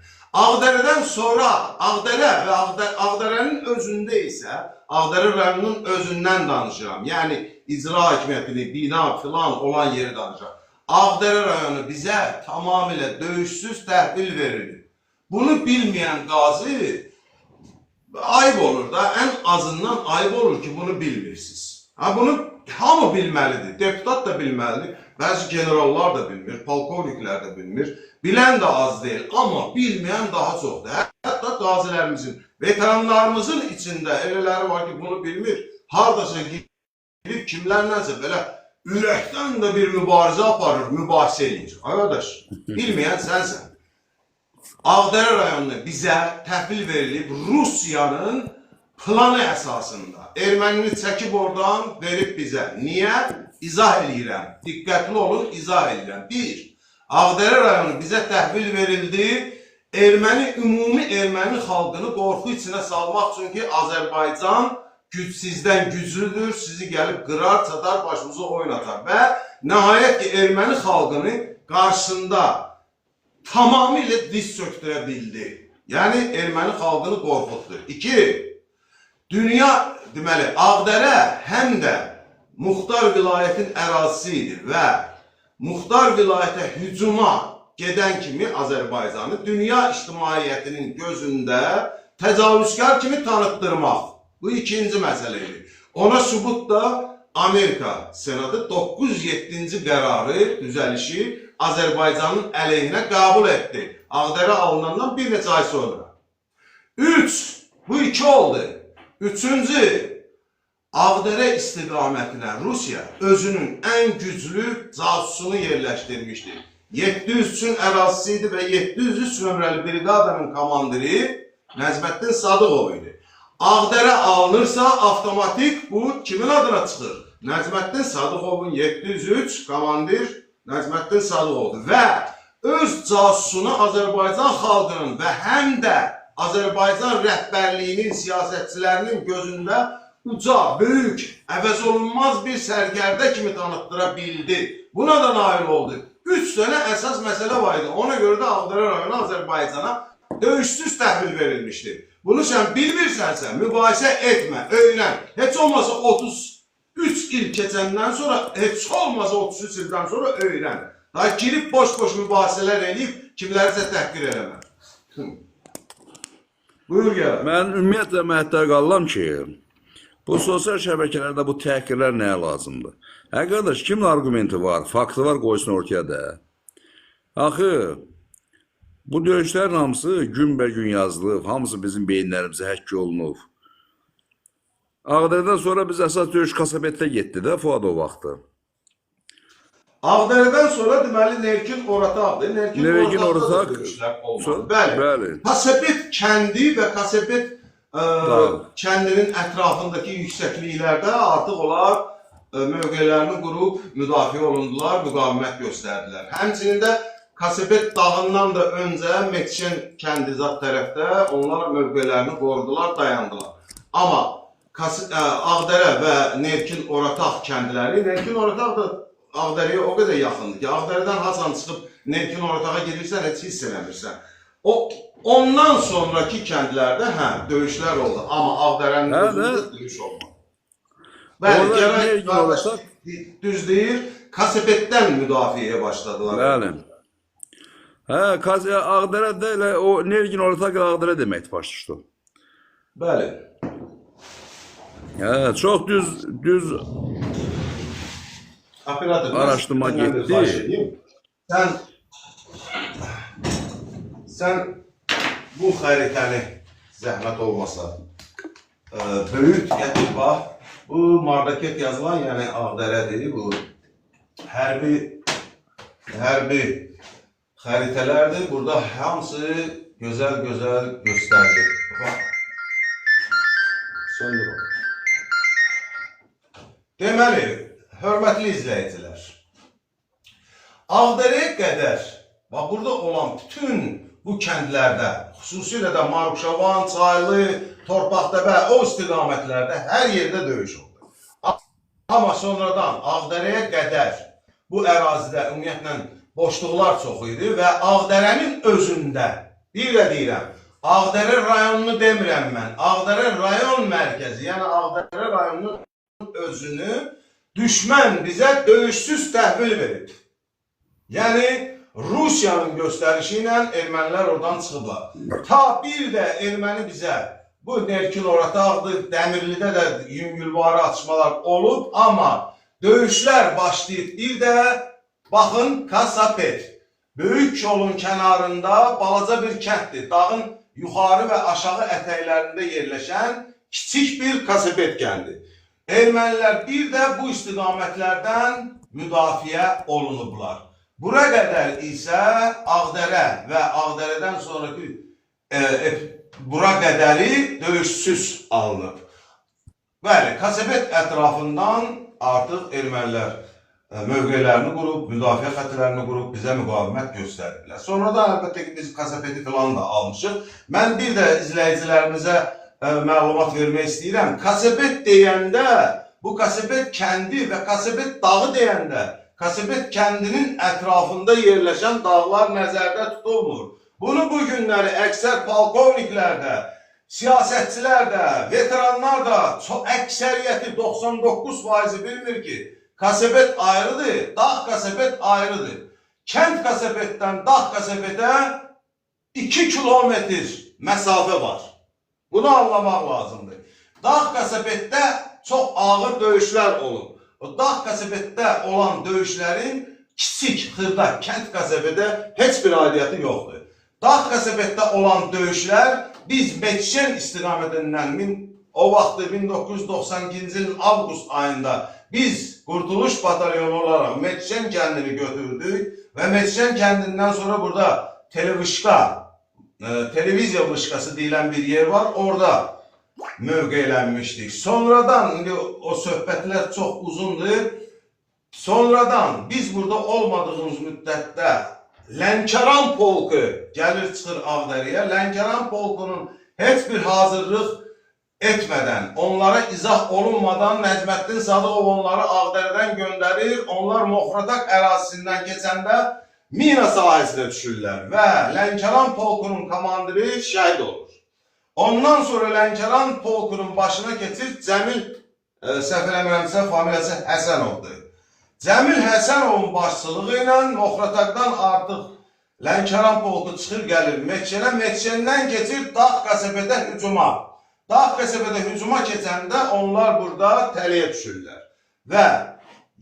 Ağdərədən sonra Ağdərə və Ağdərənin özündə isə, Ağdərə rayonunun özündən danışıram. Yəni, icra hakimiyyətini, bina filan olan yeri danışıram. Ağdərə rayonu bizə tamamilə döyüşsüz təhvil verilir. Bunu bilməyən qazi ayıb olur da, ən azından ayıb olur ki, bunu bilmirsiniz. Bunu hamı bilməlidir, deputat da bilməlidir, bəzi generallar da bilmir, polkovniklər də bilmir, bilən də az deyil, amma bilməyən daha çoxdur. Hətta qazilərimizin, veteranlarımızın içində elələri var ki, bunu bilmir, haradasa gidib kimlərlənsə belə ürəkdən də bir mübarizə aparır, mübahisə edir. Arkadaş, bilməyən sənsən. Ağdərə rayonunu bizə təhvil verilib Rusiyanın planı əsasında. Ermənini çəkib oradan verib bizə. Niyə? İzah edirəm. Diqqətli olun, izah edirəm. 1. Ağdərə rayonu bizə təhvil verildi. Ümumi erməni xalqını qorxu içinə salmaq üçün ki, Azərbaycan sizdən güclüdür, sizi gəlib qırar, çatar, başımıza oynatar. Və nəhayət ki, erməni xalqını qarşısında tamamilə diz çöktürə bildi. Yəni, erməni xalqını qorxutdu. 2. Dünya, deməli, Ağdərə həm də Muxtar vilayətin ərazisi idi və Muxtar vilayətə hücuma gedən kimi Azərbaycanı dünya ictimaiyyətinin gözündə təcavüzkar kimi tanıtdırmaq. Bu ikinci məsələ idi. Ona sübut da Amerika Senatı 907-ci qərarı, düzəlişi Azərbaycanın əleyhinə qəbul etdi. Ağdərə alınandan bir neçə ay sonra. 3. Bu 2 oldu. 3-cü, Ağdərə istiqamətinə Rusiya özünün ən güclü casusunu yerləşdirmişdir. 703-ün ərazisi idi və 703 nömrəli briqadanın komandiri Nəcməddin Sadıqov idi. Ağdərə alınırsa avtomatik bu kimin adına çıxır? Nəcməddin Sadıqovun 703 komandir Nəcməddin Sadıqovdur və öz casusunu Azərbaycan xalqının və həm də Azərbaycan rəhbərliyinin, siyasətçilərinin gözündə uca, böyük, əvəz olunmaz bir sərgərdə kimi tanıtdıra bildi. Buna da nail oldu. 3 dənə əsas məsələ var idi. Ona görə də Ağdərə rayonu Azərbaycana döyüşsüz təhvil verilmişdir. Bunu sən bilmirsənsə, mübahisə etmə, öyrən. Heç olmasa 33 il keçəndən sonra, heç olmasa 33 ildən sonra öyrən. Daha girib boş-boş mübahisələr eləyib, kimlərisə təhqir eləmə. Buyur gəl. Mən ümumiyyətlə məhdər qalıram ki, bu sosial şəbəkələrdə bu təhqirlər nəyə lazımdır? Hə qardaş, kimin argumenti var, faktı var, qoysun ortaya da. Axı, bu döyüşlərin hamısı günbə-gün yazılıb, hamısı bizim beyinlərimizə həkk olunub. Ağdərədən sonra biz əsas döyüş Kasabetdə getdi də Fuad o vaxtı. Ağdərədən sonra deməli Nerkin Orataqdır. Nerkin Orataq döyüşlər olmadı. Bəli. Kasabet kəndi və Kasabet kəndinin ətrafındakı yüksəkliklərdə artıq onlar mövqelərini qurub müdafiə olundular, müqavimət göstərdilər. Həmçinin də Kasabet dağından da öncə Mekşen kəndizat tərəfdə onlar mövqelərini qorudular, dayandılar. Amma Ağdərə və Nerkin Orataq kəndləri, Nerkin Orataq da Ağdərəyə o qədər yaxındır ki, Ağdərədən hasan çıxıb Nerkin Oratağa gedirsən, heç hiss eləmirsən. Ondan sonraki kəndlərdə döyüşlər oldu, amma Ağdərənin özündə döyüş olmadı. Bəli, gərək düz deyir, Kasabetdən müdafiəyə başladılar. Bəli. Ağdərədə elə o Nerkin Orataq Ağdərə deməkdir başlıqdı. Bəli. Çox düz araşdırma getdi. Sən bu xəritəni zəhmət olmasa böyük gətir bax. Bu Mardaket yazılan, yəni Ağdərədir. Bu hərbi xəritələrdir. Burada hamısı gözəl göstərilir. Söndür o. Deməli, hörmətli izləyicilər, Ağdərəyə qədər, bax burada olan bütün bu kəndlərdə, xüsusilə də Marukşavan, Çaylı, Torpaqtəbə, o istiqamətlərdə hər yerdə döyüş oldu. Amma sonradan Ağdərəyə qədər bu ərazidə ümumiyyətlə boşluqlar çox idi və Ağdərənin özündə, bir də deyirəm, Ağdərə rayonunu demirəm mən, Ağdərə rayon mərkəzi, yəni Ağdərə rayonunun özünü düşmən bizə döyüşsüz təhvil verib. Yəni, Rusiyanın göstərişi ilə ermənilər oradan çıxıblar. Ta bir də erməni bizə, bu Nerkin Orataqdır, Dəmirlidə də yüngülvarı açmalar olub, amma döyüşlər başlayıb. Bir də, baxın, Kasabet, böyük yolun kənarında balaca bir kənddir. Dağın yuxarı və aşağı ətəklərində yerləşən kiçik bir Kasabet kəndi. Ermənilər bir də bu istiqamətlərdən müdafiə olunublar. Bura qədər isə Ağdərə və Ağdərədən sonraki bura qədəri döyüşsüz alınıb. Bəli, Kasabet ətrafından artıq ermənilər mövqelərini qurub, müdafiə xətlərini qurub bizə müqavimət göstərirlər. Sonradan əlbəttə ki, biz Kasabeti filan da almışıq. Mən bir də izləyicilərimizə məlumat vermək istəyirəm. Kasabet deyəndə, bu Kasabet kəndi və Kasabet dağı deyəndə, Kasabet kəndinin ətrafında yerləşən dağlar nəzərdə tutulmur. Bunu bu günləri əksər polkovniklərdə, Siyasətçilər də, veteranlar da əksəriyyəti 99% bilmir ki, kasebet ayrıdır, dağ kasebet ayrıdır. Kənd kasebetdən dağ kasebetə 2 kilometr məsafə var. Bunu anlamaq lazımdır. Dağ kasebetdə çox ağır döyüşlər olub. O dağ kasebetdə olan döyüşlərin kiçik, xırda, kənd kasebetdə heç bir aidiyyəti yoxdur. Dağ kasebetdə olan döyüşlər biz Meçen istiqamətindən o vaxtı 1992-ci ilin avqust ayında biz Qurtuluş Batalyonu olaraq Meçen kəndini götürdük və Meçen kəndindən sonra burada televiziya vışqası deyilən bir yer var. Orada mövqeylənmişdik. Sonradan, indi o söhbətlər çox uzundur. Sonradan biz burada olmadığımız müddətdə Lənkəran polku gəlir çıxır Ağdərəyə. Lənkəran polkunun heç bir hazırlıq etmədən, onlara izah olunmadan Nəcməddin Sadıqov onları Ağdərədən göndərir. Onlar Moxratak ərazisindən keçəndə mina sahəsinə düşürlər və Lənkəran polkunun komandiri şəhid olur. Ondan sonra Lənkəran polkunun başına keçir Cəmil, səhv eləmirəmsə, familiyası Həsənovdur. Cəmil Həsənovun başçılığı ilə Moxratakdan artıq Lənkəran polku çıxır gəlir Meçenə, Meçendən keçir Dağ qəsəbədə hücuma. Dağ qəsəbədə hücuma keçəndə onlar burada təliyə düşürlər və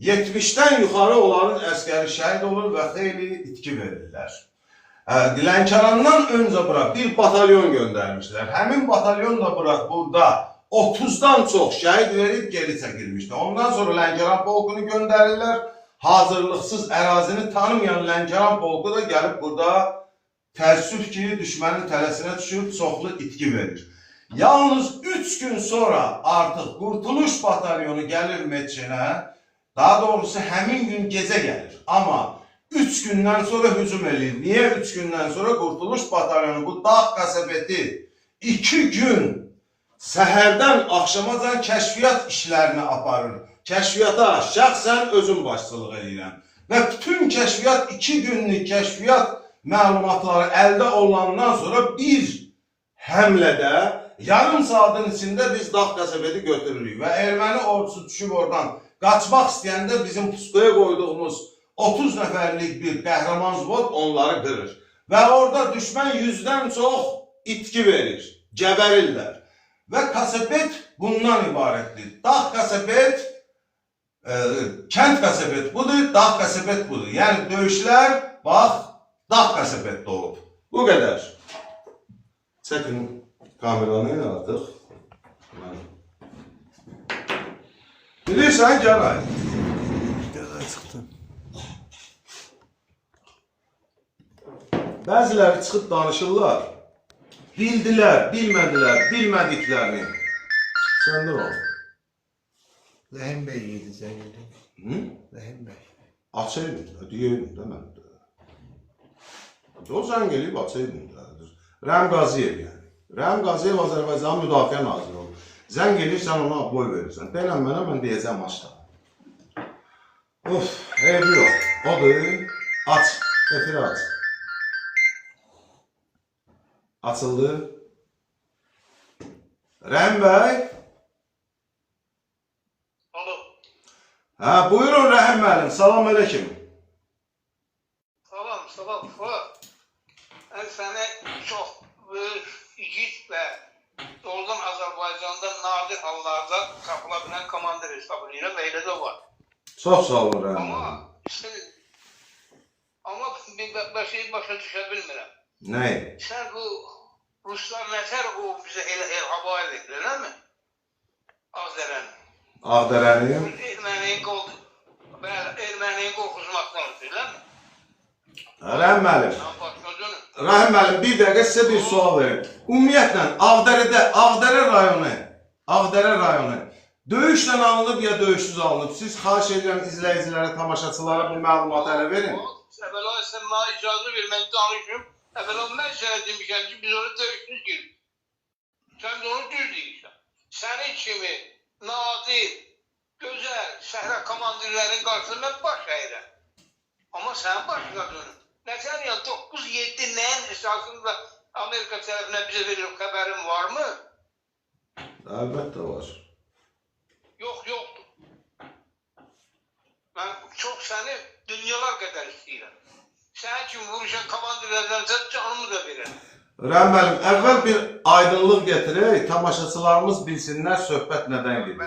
70-dən yuxarı onların əskəri şəhid olur və xeyli itki verirlər. Lənkərandan öncə bura bir batalyon göndərmişlər. Həmin batalyon da burada 30-dan çox şəhid verib geri çəkilmişdi. Ondan sonra Lənkəran polkunu göndərirlər. Hazırlıqsız ərazini tanımayan Lənkəran polku da gəlib burada təəssüf ki, düşmənin tələsinə düşüb çoxlu itki verir. Yalnız 3 gün sonra artıq Qurtuluş batalyonu gəlir Meçenə. Daha doğrusu həmin gün gecə gəlir. Amma 3 gündən sonra hücum edir. Niyə 3 gündən sonra? Qurtuluş batalyonu bu dağ qəsəbəti 2 gün səhərdən axşamacan kəşfiyyat işlərini aparır. Kəşfiyyata şəxsən özüm başçılıq edirəm. Və bütün kəşfiyyat 2 günlük kəşfiyyat məlumatları əldə olandan sonra bir həmlədə yarım saatın içində biz dağ qəsəbəti götürürük. Və erməni ordusu düşüb oradan qaçmaq istəyəndə bizim pusuya qoyduğumuz 30 nəfərlik bir qəhrəman zvod onları qırır. Və orada düşmən 100-dən çox itki verir, gəbərirlər. Və kasebet bundan ibarətdir. Dağ kasebet, kənd kasebet budur, dağ kasebet budur. Yəni döyüşlər, bax, dağ kasebetdə olub. Bu qədər. Çəkin kameranı artıq. Bilirsən, Gəray. Gəray çıxdım. Bəziləri çıxıb danışırlar. Bildilər, bilmədilər, bilmədiklərini. Səndə ol. Rəhim bəy yedi zəngili. Rəhim bəy. Açaydın, deyeydin də mən də. O zəng eləyib açaydın da. Rəhim Qaziyev yəni. Rəhim Qaziyev Azərbaycanın müdafiə naziri olur. Zəng eləyirsən ona boy verirsən. Deyilən mənə, mən deyəcəm açda. Of, eybi yox. Odur, aç, efiri aç. Açıldı. Rəhim bəy. Alo. Hə, buyurun Rəhim müəllim, salam aleyküm. Salam, salam. Mən səni çox böyük igid və doğrudan Azərbaycanda nadir hallarda tapıla bilən komandir hesab edirəm və elə də var. Çox sağ olun Rəhim müəllim. Amma bir şeyi başa düşə bilmirəm. Nəyi? Sən bu Ruslar nətər o bizə elə hava edir, eləmi? Ağdərəni. Ağdərəni? Erməniyin qorxuzmaqdan ötür, eləmi? Rəhim müəllim. Rəhim müəllim, bir dəqiqə sizə bir sual verim. Ümumiyyətlə, Ağdərə rayonu döyüşlə alınıb ya döyüşsüz alınıb? Siz xahiş edirəm izləyicilərə, tamaşaçılara bu məlumatı ələ verin. Əvvəla sən mənə icazə ver, mən danışım. Əvvəla mən sənə demişəm ki, biz orada döyüşsüz girdik. Sən də onu düz deyirsən. Sənin kimi nadir, gözəl, səhra komandirlərin qarşısında mən baş əyirəm. Amma sən başına dönüm. Nəzər ya 9-7 nəyin əsasında Amerika tərəfindən bizə verilib xəbərin varmı? Əlbəttə var. Yoxdur. Mən çox səni dünyalar qədər istəyirəm. Sənin kimi vuruşan komandirlərdən canımı da verirəm. Rəhim müəllim, əvvəl bir aydınlıq gətirək, tamaşaçılarımız bilsinlər söhbət nədən gedir.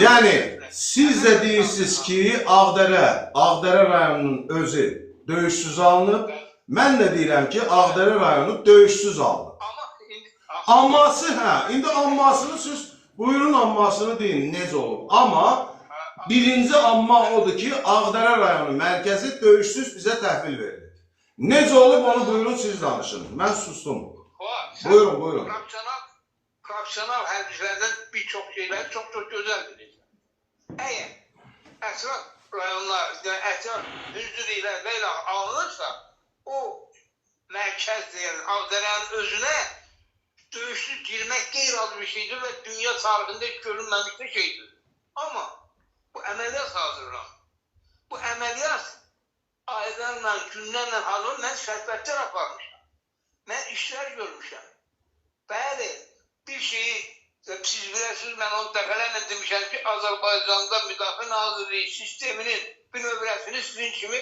Yəni, siz də deyirsiniz ki, Ağdərə rayonunun özü döyüşsüz alınıb. Mən də deyirəm ki, Ağdərə rayonu döyüşsüz alınıb. Amması, indi ammasını siz, buyurun ammasını deyin, necə olub. Amma birinci amma odur ki, Ağdərə rayonu mərkəzi döyüşsüz bizə təhvil verilir. Necə olub onu buyurun siz danışın. Mən sustum. Buyurun. Profesional hərbçilərdən bir çox şeyləri çox gözəl bilirsən. Əgər ətraf rayonlar, ətraf hüzdür ilə alınırsa, o mərkəz deyil, Ağdərənin özünə döyüşsüz girmək qeyri-adi bir şeydir və dünya tarixində heç görünməmiş bir şeydir. Amma bu əməliyyat hazırlanır. Bu əməliyyat aylarla, günlərlə hazırlanır. Mən səhvətlər aparmışam. Mən işlər görmüşəm. Bəli, bir şeyi, siz bilirsiniz, mən onu dəfələrlə demişəm ki, Azərbaycanda Müdafiə Nazirliyi sisteminin bir növrəsini sizin kimi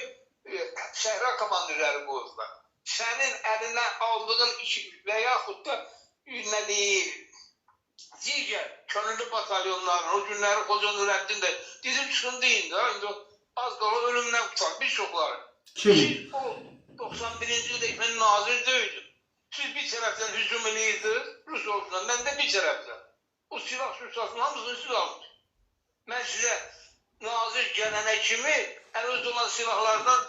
səhra komandirləri qoyurlar. Sənin əlinə aldığın işi və yaxud da digər könüllü batalyonların, o günləri Xoca Nurəddin də dedim çıxın deyin də, indi az qala ölümdən qutar, bir çoxları. Kim? Siz o 91-ci ildə mən nazir deyildim. Siz bir tərəfdən hücum eləyirdiniz, Rus ordusundan, mən də bir tərəfdən. O silah sursatının hamısını siz aldınız. Mən sizə nazir gələnə kimi əlinizdə olan silahlardan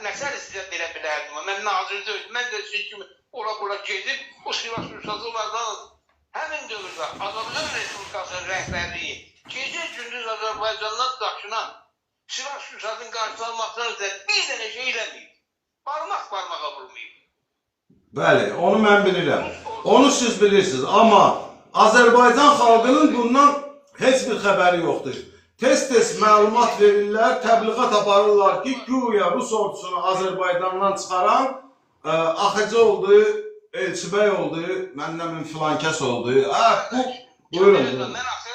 məsələ sizə verə bilərdim. Mən nazir deyildim, mən də sizin kimi ora-bura gedib, o silah sursatlardan həmin dövrdə Azərbaycan Respublikasının rəhbərliyi gecə-gündüz Azərbaycandan daşınan silah sursatın qarşılanmaqdan ötürü bir dənə şey eləməyib. Parmağa vurmayıb. Bəli, onu mən bilirəm. Onu siz bilirsiniz. Amma Azərbaycan xalqının bundan heç bir xəbəri yoxdur. Tez-tez məlumat verirlər, təbliğat aparırlar ki, güya Rus ordusunu Azərbaycandan çıxaran Axıcı oldu, Elçibəy oldu, məndən filankəs oldu. Buyurun. Mən axı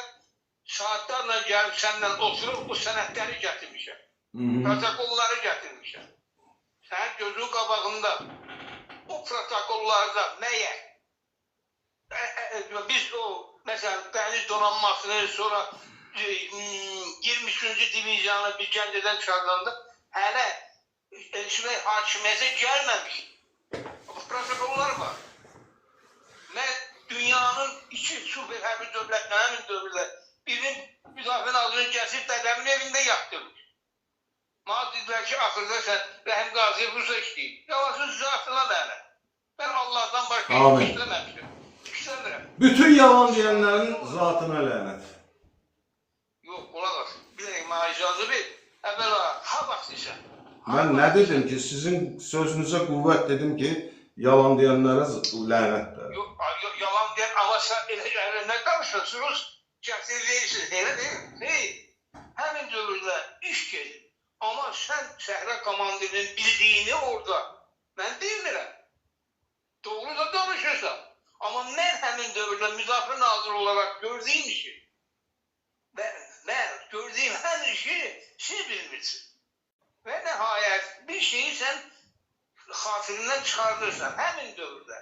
saatlarla gəlib səndən oturub bu sənədləri gətirmişəm. Protokolları gətirmişəm. Sənin gözün qabağında o protokollarda məyər biz o, məsələn, dəniz donanmasını, sonra 23-cü divizyanı bir Gəncədən çıxardanda hələ Elçibəy hakimiyyətə gəlməmiş. Protokollar var. Mən dünyanın iki süper hərbi dövlətlərinin dövründə birinin Müdafiə Nazirinin gəlib dədəmin evində yatdırmış. Mənə dedilər ki, axırda sən Rəhim Qaziyev Rusa işləyir. Yavaşın zatına lənət. Mən Allahdan başqa heç işləməmişim. İşləmirəm. Bütün yalan deyənlərin zatına lənət. Yox, qulaq as. Bir dəqiqə mənə icazə ver. Əvvəla, ha vaxt isə. Mən nə dedim ki, sizin sözünüzə qüvvət dedim ki, yalan deyənlərə lənətdir. Yox, yalan deyən, amma sən elə nə danışırsınız? Gətir deyirsiniz, elə deyil. Həmin dövrdə iş gedir. Amma sən səhra komandirinin bildiyini orada mən bilmirəm. Doğru da danışırsan. Amma mən həmin dövrdə Müdafiə Naziri olaraq gördüyüm işi, mən gördüyüm hər işi siz bilmirsiniz. Və nəhayət bir şeyi sən xatirindən çıxardırsan həmin dövrdə.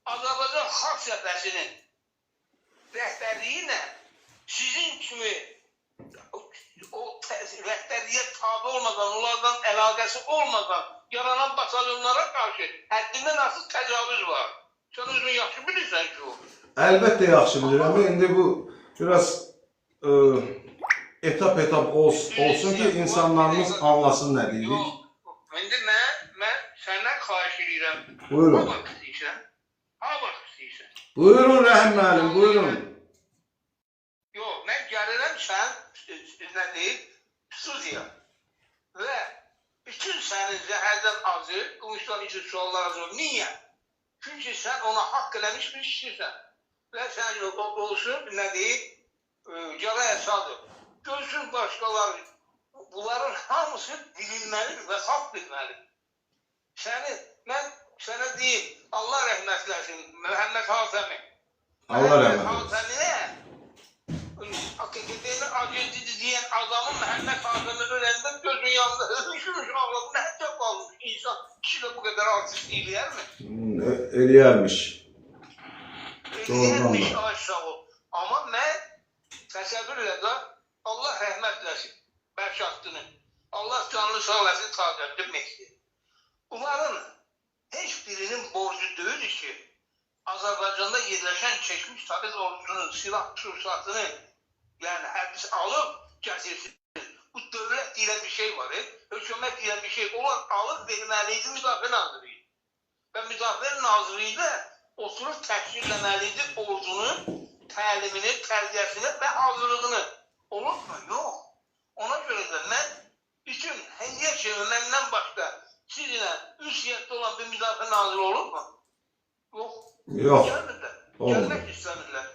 Azərbaycan Xalq Cəbhəsinin rəhbərliyi ilə sizin kimi o rəhbərliyə tabi olmadan, onlardan əlaqəsi olmadan yaranan batalyonlara qarşı həddindən artıq təcavüz var. Sən özün yaxşı bilirsən ki o. Əlbəttə yaxşı bilirəm. İndi bu biraz etap olsun ki, insanlarımız anlasın nə deyirik. Yox, indi mən səndən xahiş edirəm. Buyurun. Ha vaxt istəyirsən. Buyurun Rəhim müəllim, buyurun. Yox, mən gəlirəm sən, nə deyil, studiya. Və bütün sənin zəhərdən azı, qımışdan üçün suallar azı. Niyə? Çünki sən ona haqq eləmiş bir işləyirsən. Və sən olsun, nə deyil, cələ əsadır. Görsün başqaları, bunların hamısı bilinməlidir və xalq bilməlidir. Səni, mən Sənə deyim, Allah rəhmət eləsin, Məhəmməd Hatəmi. Allah rəhmət eləsin. Hatəminə, acizdir deyən adamın Məhəmməd Hatəmi öləndə gözün yanında hırmışmış, ağladı, nəhəcə qalmış. İnsan kişi də bu qədər artist eləyərmi? Eləyərmiş. Eləyərmiş, ay sağ ol. Amma mən təsəvvür elə də, Allah rəhmət eləsin, Bərşadını. Allah canlı sağ eləsin, taqətdir məkdir. Bunların heç birinin borcu deyil ki, Azərbaycanda yerləşən keçmiş Sovet ordusunun silah sursatını, yəni həbs alıb gətirsin. Bu dövlət deyilən bir şey var, hökumət deyilən bir şey. Onlar alıb verməliydi Müdafiə Nazirliyi. Və Müdafiə Nazirliyi də oturub təşkilləməliydi ordunun təlimini, tərbiyəsini və hazırlığını. Olur mu? Yox. Ona görə də mən bütün həngiyə kimi məndən başqa sizinlə üsiyyətdə olan bir müdafiə naziri olur mu? Yox. Yox. Gəlmirlər. Gəlmək istəmirlər.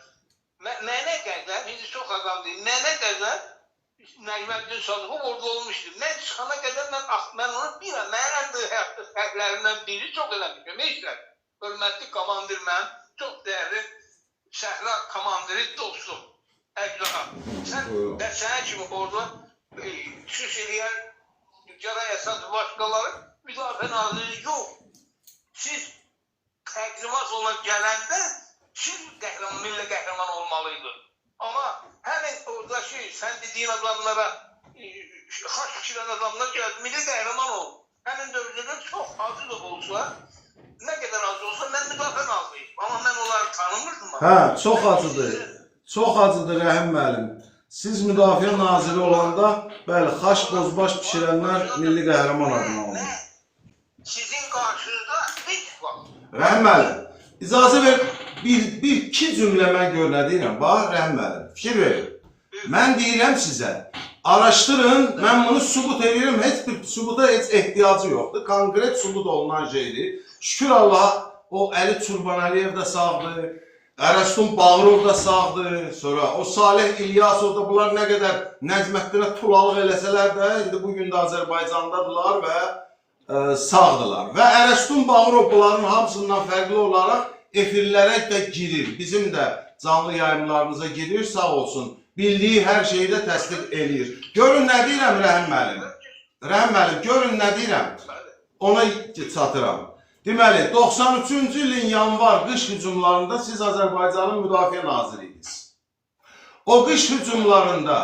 Mənə qədər, hindi çox adam deyil, mənə qədər Nəcməddin Sadıqov orada olmuşdur. Mən çıxana qədər mən onu biləm. Mənim ən böyük həyatda fərqlərimdən biri çox eləmişəm. Neysə, hörmətli komandir mən, çox dəyərli Səhra komandiri dostum. Əcdaha. Sənə kimi orada xüsus eləyən Caray Əsad başqaları müdafiə naziri yox. Siz təqdimat olan gələndə siz milli qəhrəman olmalıydı. Amma həmin oradakı sən dediyin adamlara, xaç fikirən adamlar gəldi, milli qəhrəman ol. Həmin dövrdə çox acı da olsa, nə qədər acı olsa mən müdafiə naziriyim. Amma mən onları tanımırdım. Hə, çox acıdır. Çox acıdır Rəhim müəllim. Siz müdafiə naziri olanda, bəli, xaç bozbaş pişirənlər milli qəhrəman adına oldu. Sizin qarşınızda heç vaxt. Rəhim müəllim, icazə ver, iki cümlə mən gör nə deyirəm. Bax, Rəhim müəllim, fikir verin. Mən deyirəm sizə, araşdırın, mən bunu sübut edirəm, heç bir sübuta heç ehtiyacı yoxdur. Konkret sübut olunan şeydir. Şükür Allaha, o Əli Çurbanəliyev də sağdır. Ərəstun Bağırov da sağdır, sonra o Salih İlyasov da bunlar nə qədər Nəcməddinə tulalıq eləsələr də, indi bugün də Azərbaycandadırlar və sağdılar. Və Ərəstun Bağırov bunların hamısından fərqli olaraq efirlərə də girir. Bizim də canlı yayımlarımıza girir, sağ olsun. Bildiyi hər şeyi də təsdiq eləyir. Görün nə deyirəm Rəhim müəllim? Rəhim müəllim, görün nə deyirəm? Ona çatıram. Deməli, 93-cü ilin yanvar qış hücumlarında siz Azərbaycanın müdafiə naziriydiniz. O qış hücumlarında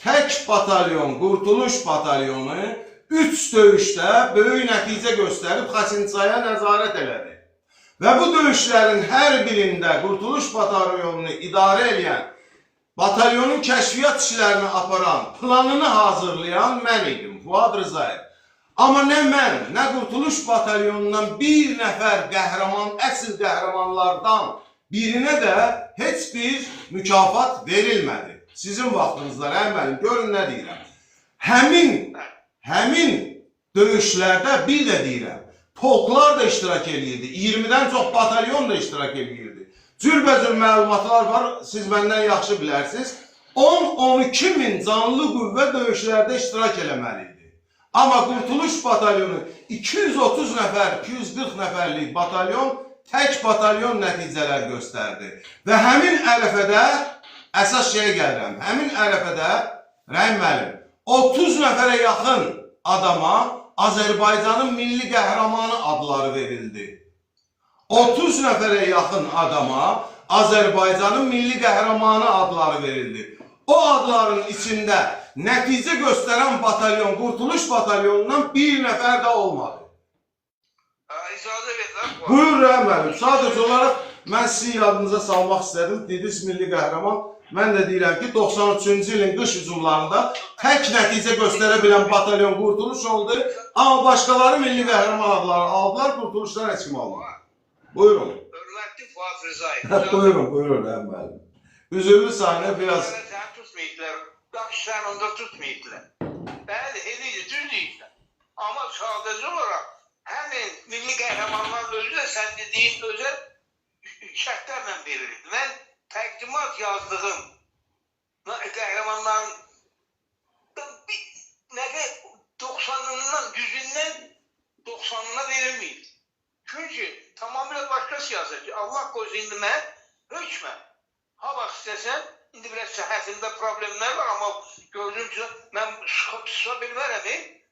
tək batalyon, Qurtuluş batalyonu 3 döyüşdə böyük nəticə göstərib Xaçınçaya nəzarət elədi. Və bu döyüşlərin hər birində Qurtuluş batalyonunu idarə edən, batalyonun kəşfiyyat işlərini aparan, planını hazırlayan mən idim, Fuad Rızayev. Amma nə mən, nə Qurtuluş batalyonundan bir nəfər qəhrəman, əsl qəhrəmanlardan birinə də heç bir mükafat verilmədi. Sizin vaxtınızda, Rəhim müəllim, görün nə deyirəm. Həmin döyüşlərdə bir də deyirəm, polklar da iştirak edirdi, 20-dən çox batalyon da iştirak edirdi. Cürbəcür məlumatlar var, siz məndən yaxşı bilərsiniz. 10-12 min canlı qüvvə döyüşlərdə iştirak eləməliydi. Amma Qurtuluş batalyonu 230 nəfər, 240 nəfərlik batalyon tək batalyon nəticələr göstərdi. Və həmin ərəfədə, əsas şeyə gəlirəm, həmin ərəfədə, Rəhim müəllim, 30 nəfərə yaxın adama Azərbaycanın milli qəhrəmanı adları verildi. 30 nəfərə yaxın adama Azərbaycanın milli qəhrəmanı adları verildi. O adların içində nəticə göstərən batalyon, Qurtuluş batalyonundan bir nəfər də olmadı. İcazə verirəm. Buyur Rəhim müəllim, sadəcə olaraq mən sizin yadınıza salmaq istədim. Dediniz milli qəhrəman. Mən də deyirəm ki, 93-cü ilin qış hücumlarında tək nəticə göstərə bilən batalyon Qurtuluş oldu. Amma başqaları milli qəhrəman adları aldılar, Qurtuluşdan heç kim almadı. Buyurun. Hörmətli Fuad Rızayev. Buyurun Rəhim müəllim. Üzürlü sahne biraz... Səni tutmayıblar, yaxşılar onda tutmayıblar. Bəli, eləyir, düz deyirlər. Amma sadəcə olaraq həmin milli qəhrəmanlar özü də sən dediyin özə şərtlərlə verilir. Mən təqdimat yazdığım qəhrəmanların 90'ından 100'ündən 90'ına verilməyib. Çünki yazır ki, Allah qoysun indi mən hökmən. Ha vaxt istəsən, indi biraz səhhətimdə problemlər var, amma gördüm ki, mən sıxa bilmərəm.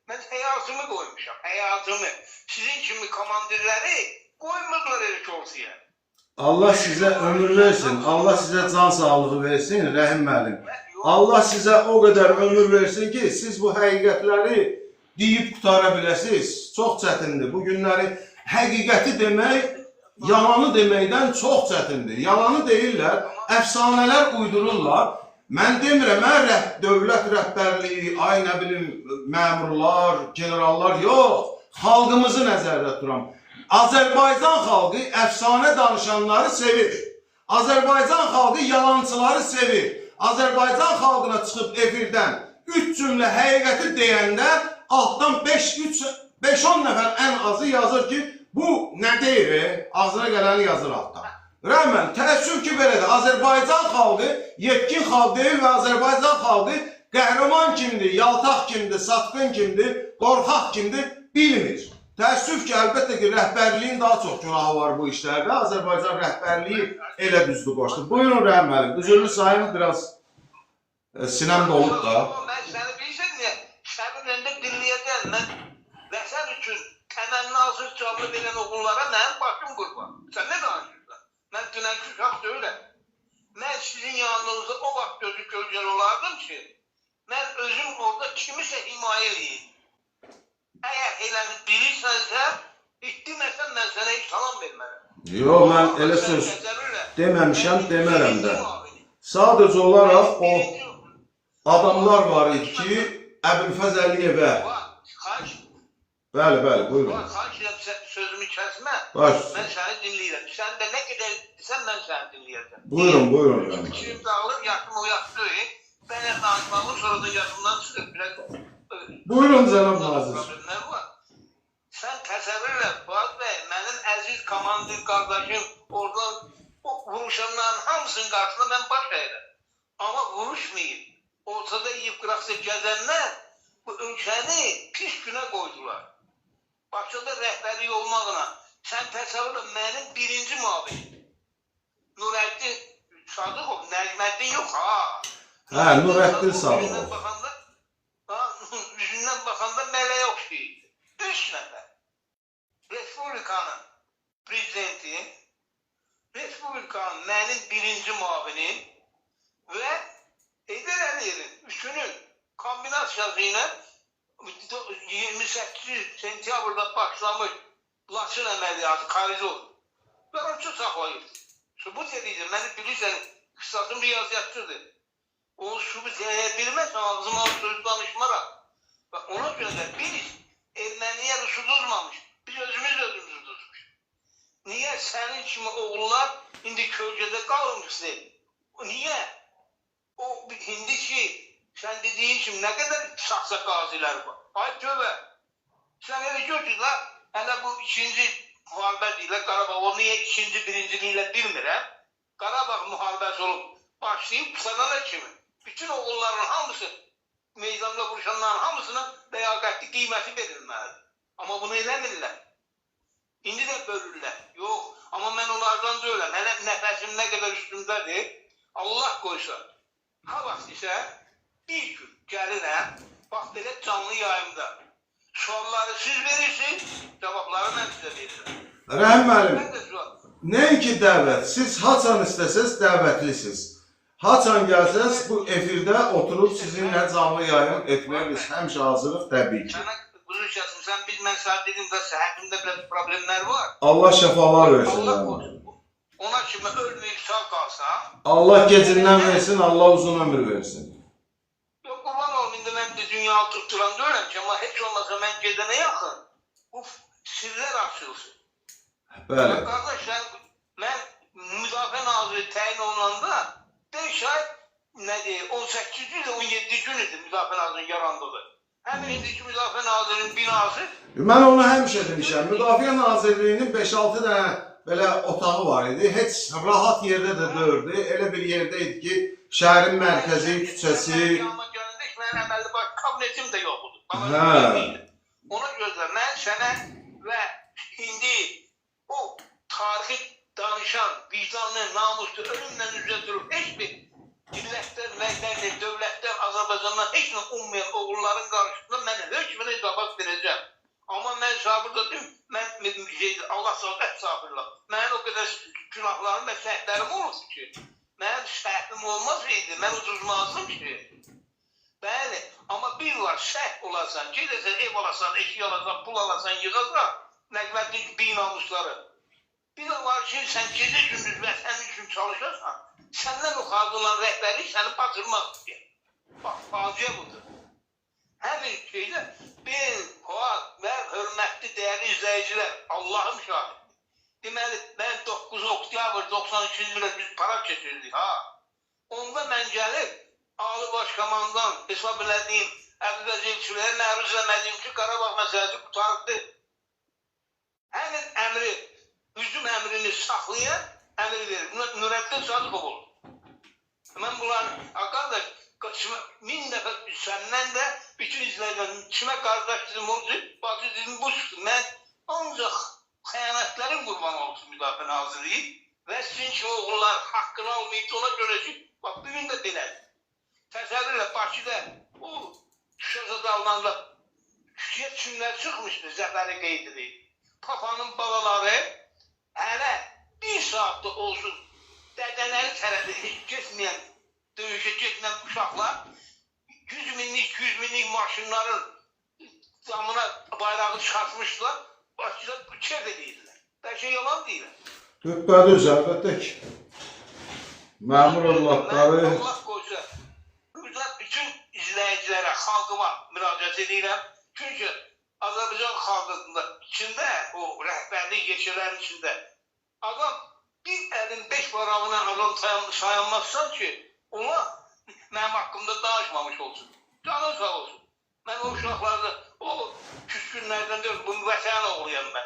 Mən həyatımı qoymuşam, həyatımı. Sizin kimi komandirləri qoymurlar elə ki ortaya. Allah sizə ömür versin. Allah sizə can sağlığı versin, Rəhim müəllim. Allah sizə o qədər ömür versin ki, siz bu həqiqətləri deyib qutara biləsiniz. Çox çətindir. Bu günləri həqiqəti demək, yalanı deməkdən çox çətindir. Yalanı deyirlər, əfsanələr uydururlar. Mən demirəm, mən dövlət rəhbərliyi, ay nə bilim, məmurlar, generallar, yox. Xalqımızı nəzərdə tuturam. Azərbaycan xalqı əfsanə danışanları sevir. Azərbaycan xalqı yalancıları sevir. Azərbaycan xalqına çıxıb efirdən 3 cümlə həqiqəti deyəndə altdan 5-10 nəfər ən azı yazır ki, bu nə deyir? Ağzına gələni yazır altdan. Rəhmən, təəssüf ki, belədir. Azərbaycan xalqı yetkin xalq deyil və Azərbaycan xalqı qəhrəman kimdir, yaltaq kimdir, satqın kimdir, qorxaq kimdir bilmir. Təəssüf ki, əlbəttə ki, rəhbərliyin daha çox günahı var bu işlərdə. Azərbaycan rəhbərliyi elə düzdür qoşdu. Buyurun Rəhim müəllim, üzrlü sayın biraz sinəm dolub da. Mən səni bilirsən niyə? Sənin öndə dinləyəcəm. Mən vətən üçün təmənni azıq canlı verən oğullara mənim başım qurban. Sən nə danışırsan? Mən dünənki uşaq deyiləm. Mən sizin yanınızda o vaxt gözü kölgəli olardım ki, mən özüm orada kimisə himayə edeyim. Əgər elə bilirsənsə, etdirməsən mən sənə heç salam vermərəm. Yox, mən elə söz deməmişəm, demərəm də. Sadəcə olaraq o adamlar var idi ki, Əbülfəz Əliyevə. Bəli, buyurun. Xahiş edirəm, sözümü kəsmə. Mən səni dinləyirəm. Sən də nə qədər desən, mən səni dinləyəcəm. Buyurun. Fikrim dağılır, yaşım o yaş deyil. Mən danışmağım sonra da yaşımdan çıxıb. Buyurun cənab nazir. Sən təsəvvür elə, Fuad bəy, mənim əziz komandir qardaşım oradan vuruşanların hamısının qarşısında mən baş əyirəm. Amma vuruşmayıb, ortada yiyib qıraqsa gəzənlər bu ölkəni pis günə qoydular. Başında rəhbərlik olmaqla, sən təsəvvür elə, mənim birinci muavinim. Nurəddin Sadıqov, Nəcməddin yox, ha. Hə, Nurəddin Sadıqov. Üzündən baxanda mələyə oxşayırdı. 3 nəfər. Respublikanın prezidenti, Respublikanın mənim birinci muavinim və Heydər Əliyevin üçünün kombinasiyası ilə 28 sentyabrda başlamış Laçın əməliyyatı koridor və onu saxlayır. Sübut edirdi, məni bilirsən, qısasım riyaziyyatçıdır. Onu sübut bilməsən, ağzıma söz danışmaram. Və ona görə də biz erməniyə rüsü tutmamış, biz özümüz tutmuş. Niyə sənin kimi oğullar indi kölgədə qalmışdır? Niyə? O indi ki, sən dediyin kimi nə qədər saxsa qazilər var? Ay tövbə, sən elə gör ki, hələ bu ikinci müharibə deyilər, Qarabağ, o niyə ikinci, birinciliyilə bilmirəm? Qarabağ müharibəsi olub, başlayıb sanana kimi. Bütün oğulların hamısı, meydanda vuruşanların hamısının ləyaqətli qiyməti verilməlidir. Amma bunu eləmirlər. İndi də bölürlər. Yox, amma mən onlardan deyiləm. Hələ nəfəsim nə qədər üstündədir, Allah qoysa. Ha vaxt isə bir gün gəlirəm, bax belə canlı yayımda. Sualları siz verirsiniz, cavabları mən sizə verirəm. Rəhim müəllim, nəinki dəvət, siz haçan istəsəz dəvətlisiniz. Haçan gəlsəz, bu efirdə oturub sizinlə canlı yayım etmək biz həmişə hazırıq, təbii ki. Sənə quzur kəsim, sən biz, mən sənə dedim də səhətimdə biraz problemlər var. Allah şəfalar versin. Allah qorusun. Ona kimi ölməyib sağ qalsa. Allah gecindən versin, Allah uzun ömür versin. Yox, qurban olum, indi mən de dünyanı tutturan deyirəm ki, amma heç olmasa mən gedənə yaxın bu sirlər açılsın. Bəli. Qardaş, mən müdafiə naziri təyin olunanda 5 ay, nə deyir, 18 gün, 17 gün idi müdafiə nazirinin yarandığı. Həmin indiki müdafiə nazirinin binası. Mən onu həmişə demişəm, Müdafiə Nazirliyinin 5-6 dənə belə otağı var idi. Heç rahat yerdə də deyirdi. Elə bir yerdə idi ki, şəhərin mərkəzi, küçəsi. Mənim əməlli baş kabinetim də yox idi. Ona görə də mən sənə və indi o tarixi danışan, vicdanlı, namuslu, ölümlə üzə durub, heç bir millətlər, mədəni, dövlətlər, Azərbaycandan heç nə ummayan oğulların qarşısında mən hökmünə cavab verəcəm. Amma mən sabırda deyim, Allah sağlıq sabırla. Mənim o qədər günahlarım və səhvlərim olubdur ki, mənim səhvim olmasaydı, mən ucuzmazdım ki. Bəli, amma bir var, səhv olasan, gedəsən, ev alasan, eşik alasan, pul alasan, yığasan, nəqvətin binamusları. Bir də var ki, sən gecə gündüz vətən üçün çalışırsan, səndən yuxarıda olan rəhbərlik səni batırmaq istəyir. Bax, faciə budur. Həmin şeydə, ben, Fuad və hörmətli, dəyərli izləyicilər, Allahım şahid. Deməli, mən 9 oktyabr 92-ci ildə biz para keçirdik, ha. Onda mən gəlib, Ali Başkomandan hesab elədiyim, Əbdüləz elçilərə məruz eləmədiyim ki, Qarabağ məsələsi qutardı. Həmin əmri, hücum əmrini saxlayan əmr verir. Buna Nurəddin Sadıqov olur. Mən bunların, qardaş, min dəfə səndən də bütün izləyicilərin kimə qardaşdırım olsun, bacı dedim bu çıxdı. Mən ancaq xəyanətlərin qurban olsun müdafiə nazirliyi və sizin ki oğullar haqqını almayıb ona görə ki, bax bugün də belədir. Təsəvvürlə Bakıda o Şuşa dalında küçüyə kimlər çıxmışdı, zəfəri qeyd edib. Papanın balaları hələ bir saatda olsun dədələri tərəfi heç getməyən, döyüşə getməyən uşaqlar 100 minlik, 200 minlik maşınların damına bayrağı çıxartmışlar, Bakıda kef edirlər. Bəlkə yalan deyirlər. Düpbədüz, əlbəttə ki. Məmur evlatları... Allah qoysa, burada bütün izləyicilərə, xalqıma müraciət edirəm. Çünki Azərbaycan xalqında içində, o rəhbərlik yeşələrin içində adam bir əlin 5 barağına adam sayanmazsan ki, ona mənim haqqımda danışmamış olsun. Canın sağ olsun. Mən o uşaqlarda, o küskünlərdən deyil, bu vətən oğluyam mən.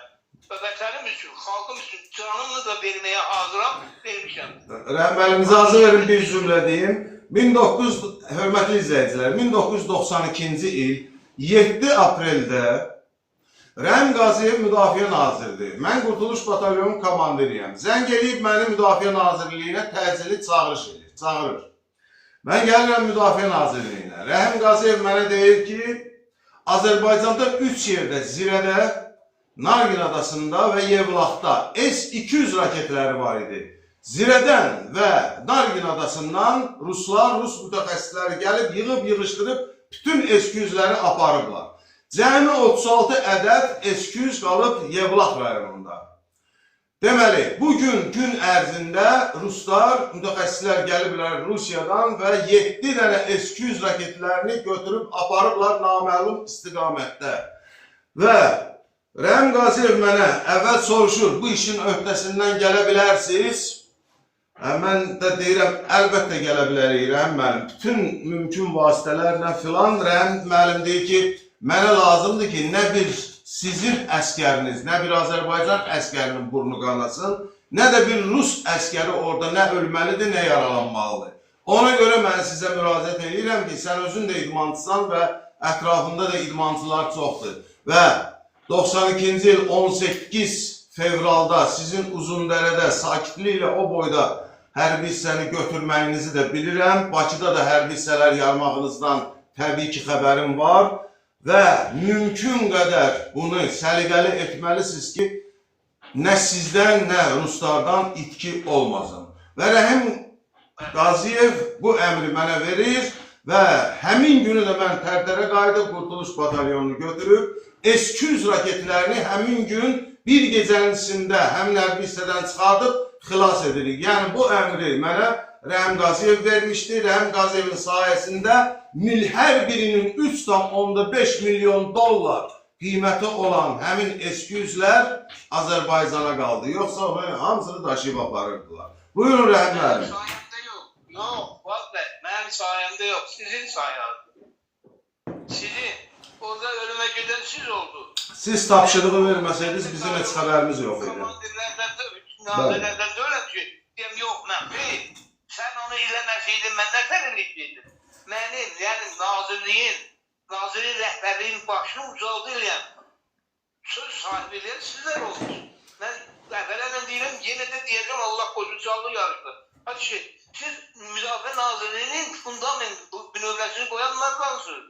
Və vətənim üçün, xalqım üçün canımı da verməyə hazıram, vermişəm. Rəhbərimizə hazır verin bir cümlə deyim. Hörmətli izləyicilər, 1992-ci il 7 apreldə Rəhim Qaziyev Müdafiə Naziridir. Mən Qurtuluş Batalyonun komandiriyəm. Zəng eləyib məni Müdafiə Nazirliyinə təcili çağırış edir, çağırır. Mən gəlirəm Müdafiə Nazirliyinə. Rəhim Qaziyev mənə deyir ki, Azərbaycanda 3 yerdə, Zirədə, Nargin adasında və Yevlaxda S-200 raketləri var idi. Zirədən və Nargin adasından Ruslar, Rus mütəxəssisləri gəlib, yığıb-yığışdırıb bütün S-200-ləri aparıblar. Cəmi 36 ədəd S-200 qalıb Yevlax rayonunda. Deməli, bugün gün ərzində Ruslar, mütəxəssislər gəliblər Rusiyadan və 7 dənə S-200 raketlərini götürüb aparıblar naməlum istiqamətdə. Və Rəhim Qaziyev mənə əvvəl soruşur, bu işin öhdəsindən gələ bilərsiniz? Mən də deyirəm, əlbəttə gələ bilərik Rəhim müəllim. Bütün mümkün vasitələrlə filan Rəhim müəllim deyir ki, mənə lazımdır ki, nə bir sizin əskəriniz, nə bir Azərbaycan əskərinin burnu qanasın, nə də bir Rus əskəri orada nə ölməlidir, nə yaralanmalıdır. Ona görə mən sizə müraciət edirəm ki, sən özün də idmançısan və ətrafında da idmançılar çoxdur. Və 92-ci il 18 fevralda sizin Uzundərədə sakitliklə o boyda hərbi hissəni götürməyinizi də bilirəm. Bakıda da hərbi hissələr yarmağınızdan təbii ki, xəbərim var. Və mümkün qədər bunu səliqəli etməlisiniz ki, nə sizdən, nə Ruslardan itki olmasın. Və Rəhim Qaziyev bu əmri mənə verir və həmin günü də mən Tərtərə qayıdıb Qurtuluş batalyonunu götürüb, S-200 raketlərini həmin gün bir gecənin içində həmin hərbi hissədən çıxardıb xilas edirik. Yəni bu əmri mənə Rəhim Qaziyev vermişdi. Rəhim Qaziyevin sayəsində hər birinin 3,5 milyon dollar qiyməti olan həmin S-200'lər Azərbaycana qaldı. Yoxsa onu hamısını daşıyıb aparırdılar. Buyurun Rəhim müəllim. Mənim sayəmdə yox. Yox, vallahi mənim sayəmdə yox. Sizin sayənizdə. Sizin. Orada ölümə gedən siz oldu. Siz tapşırığı verməsəydiniz bizim heç xəbərimiz yox idi. Komandirlərdən də, nazirlərdən də öyle ki, deyəm, yox, mən deyil. Sən onu eləməsəydin, mən nə qədər eləyəcəkdim? Mənim, yəni nazirin rəhbərliyin başını ucaldı eləyən söz sahibiləri sizlər olmuş. Mən Dəfələrlə deyirəm, yenə də deyəcəm, Allah qoşun canlı yarışdı. Hadi siz Müdafiə Nazirliyinin fundament bünövrəsini qoyanlardansınız.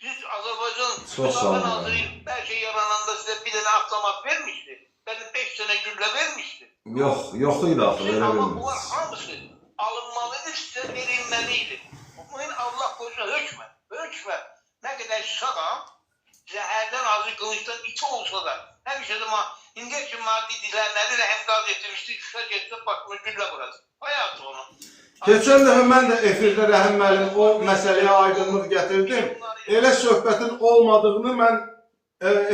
Siz Azərbaycan Müdafiə Nazirliyi hər şey yarananda sizə bir dənə avtomat vermişdi. Bəli 5 sənə güllə vermişdi. Yox idi axı, verə Amma bilməz. bunlar hamısı alınmalıdır, sizə verilməliydi. Bugün Allah qoşun hökmət nə qədər sağam, zəhərdən azı qılıçdan iti olsa da, həmişə də indiyə ki maddi dilənləri rəhmdaz etmişdi, şüşə getsə başına güllə burası. Hayat onu. Keçən dəfə mən də efirdə Rəhim müəllim o məsələyə aydınlıq gətirdim. Elə söhbətin olmadığını mən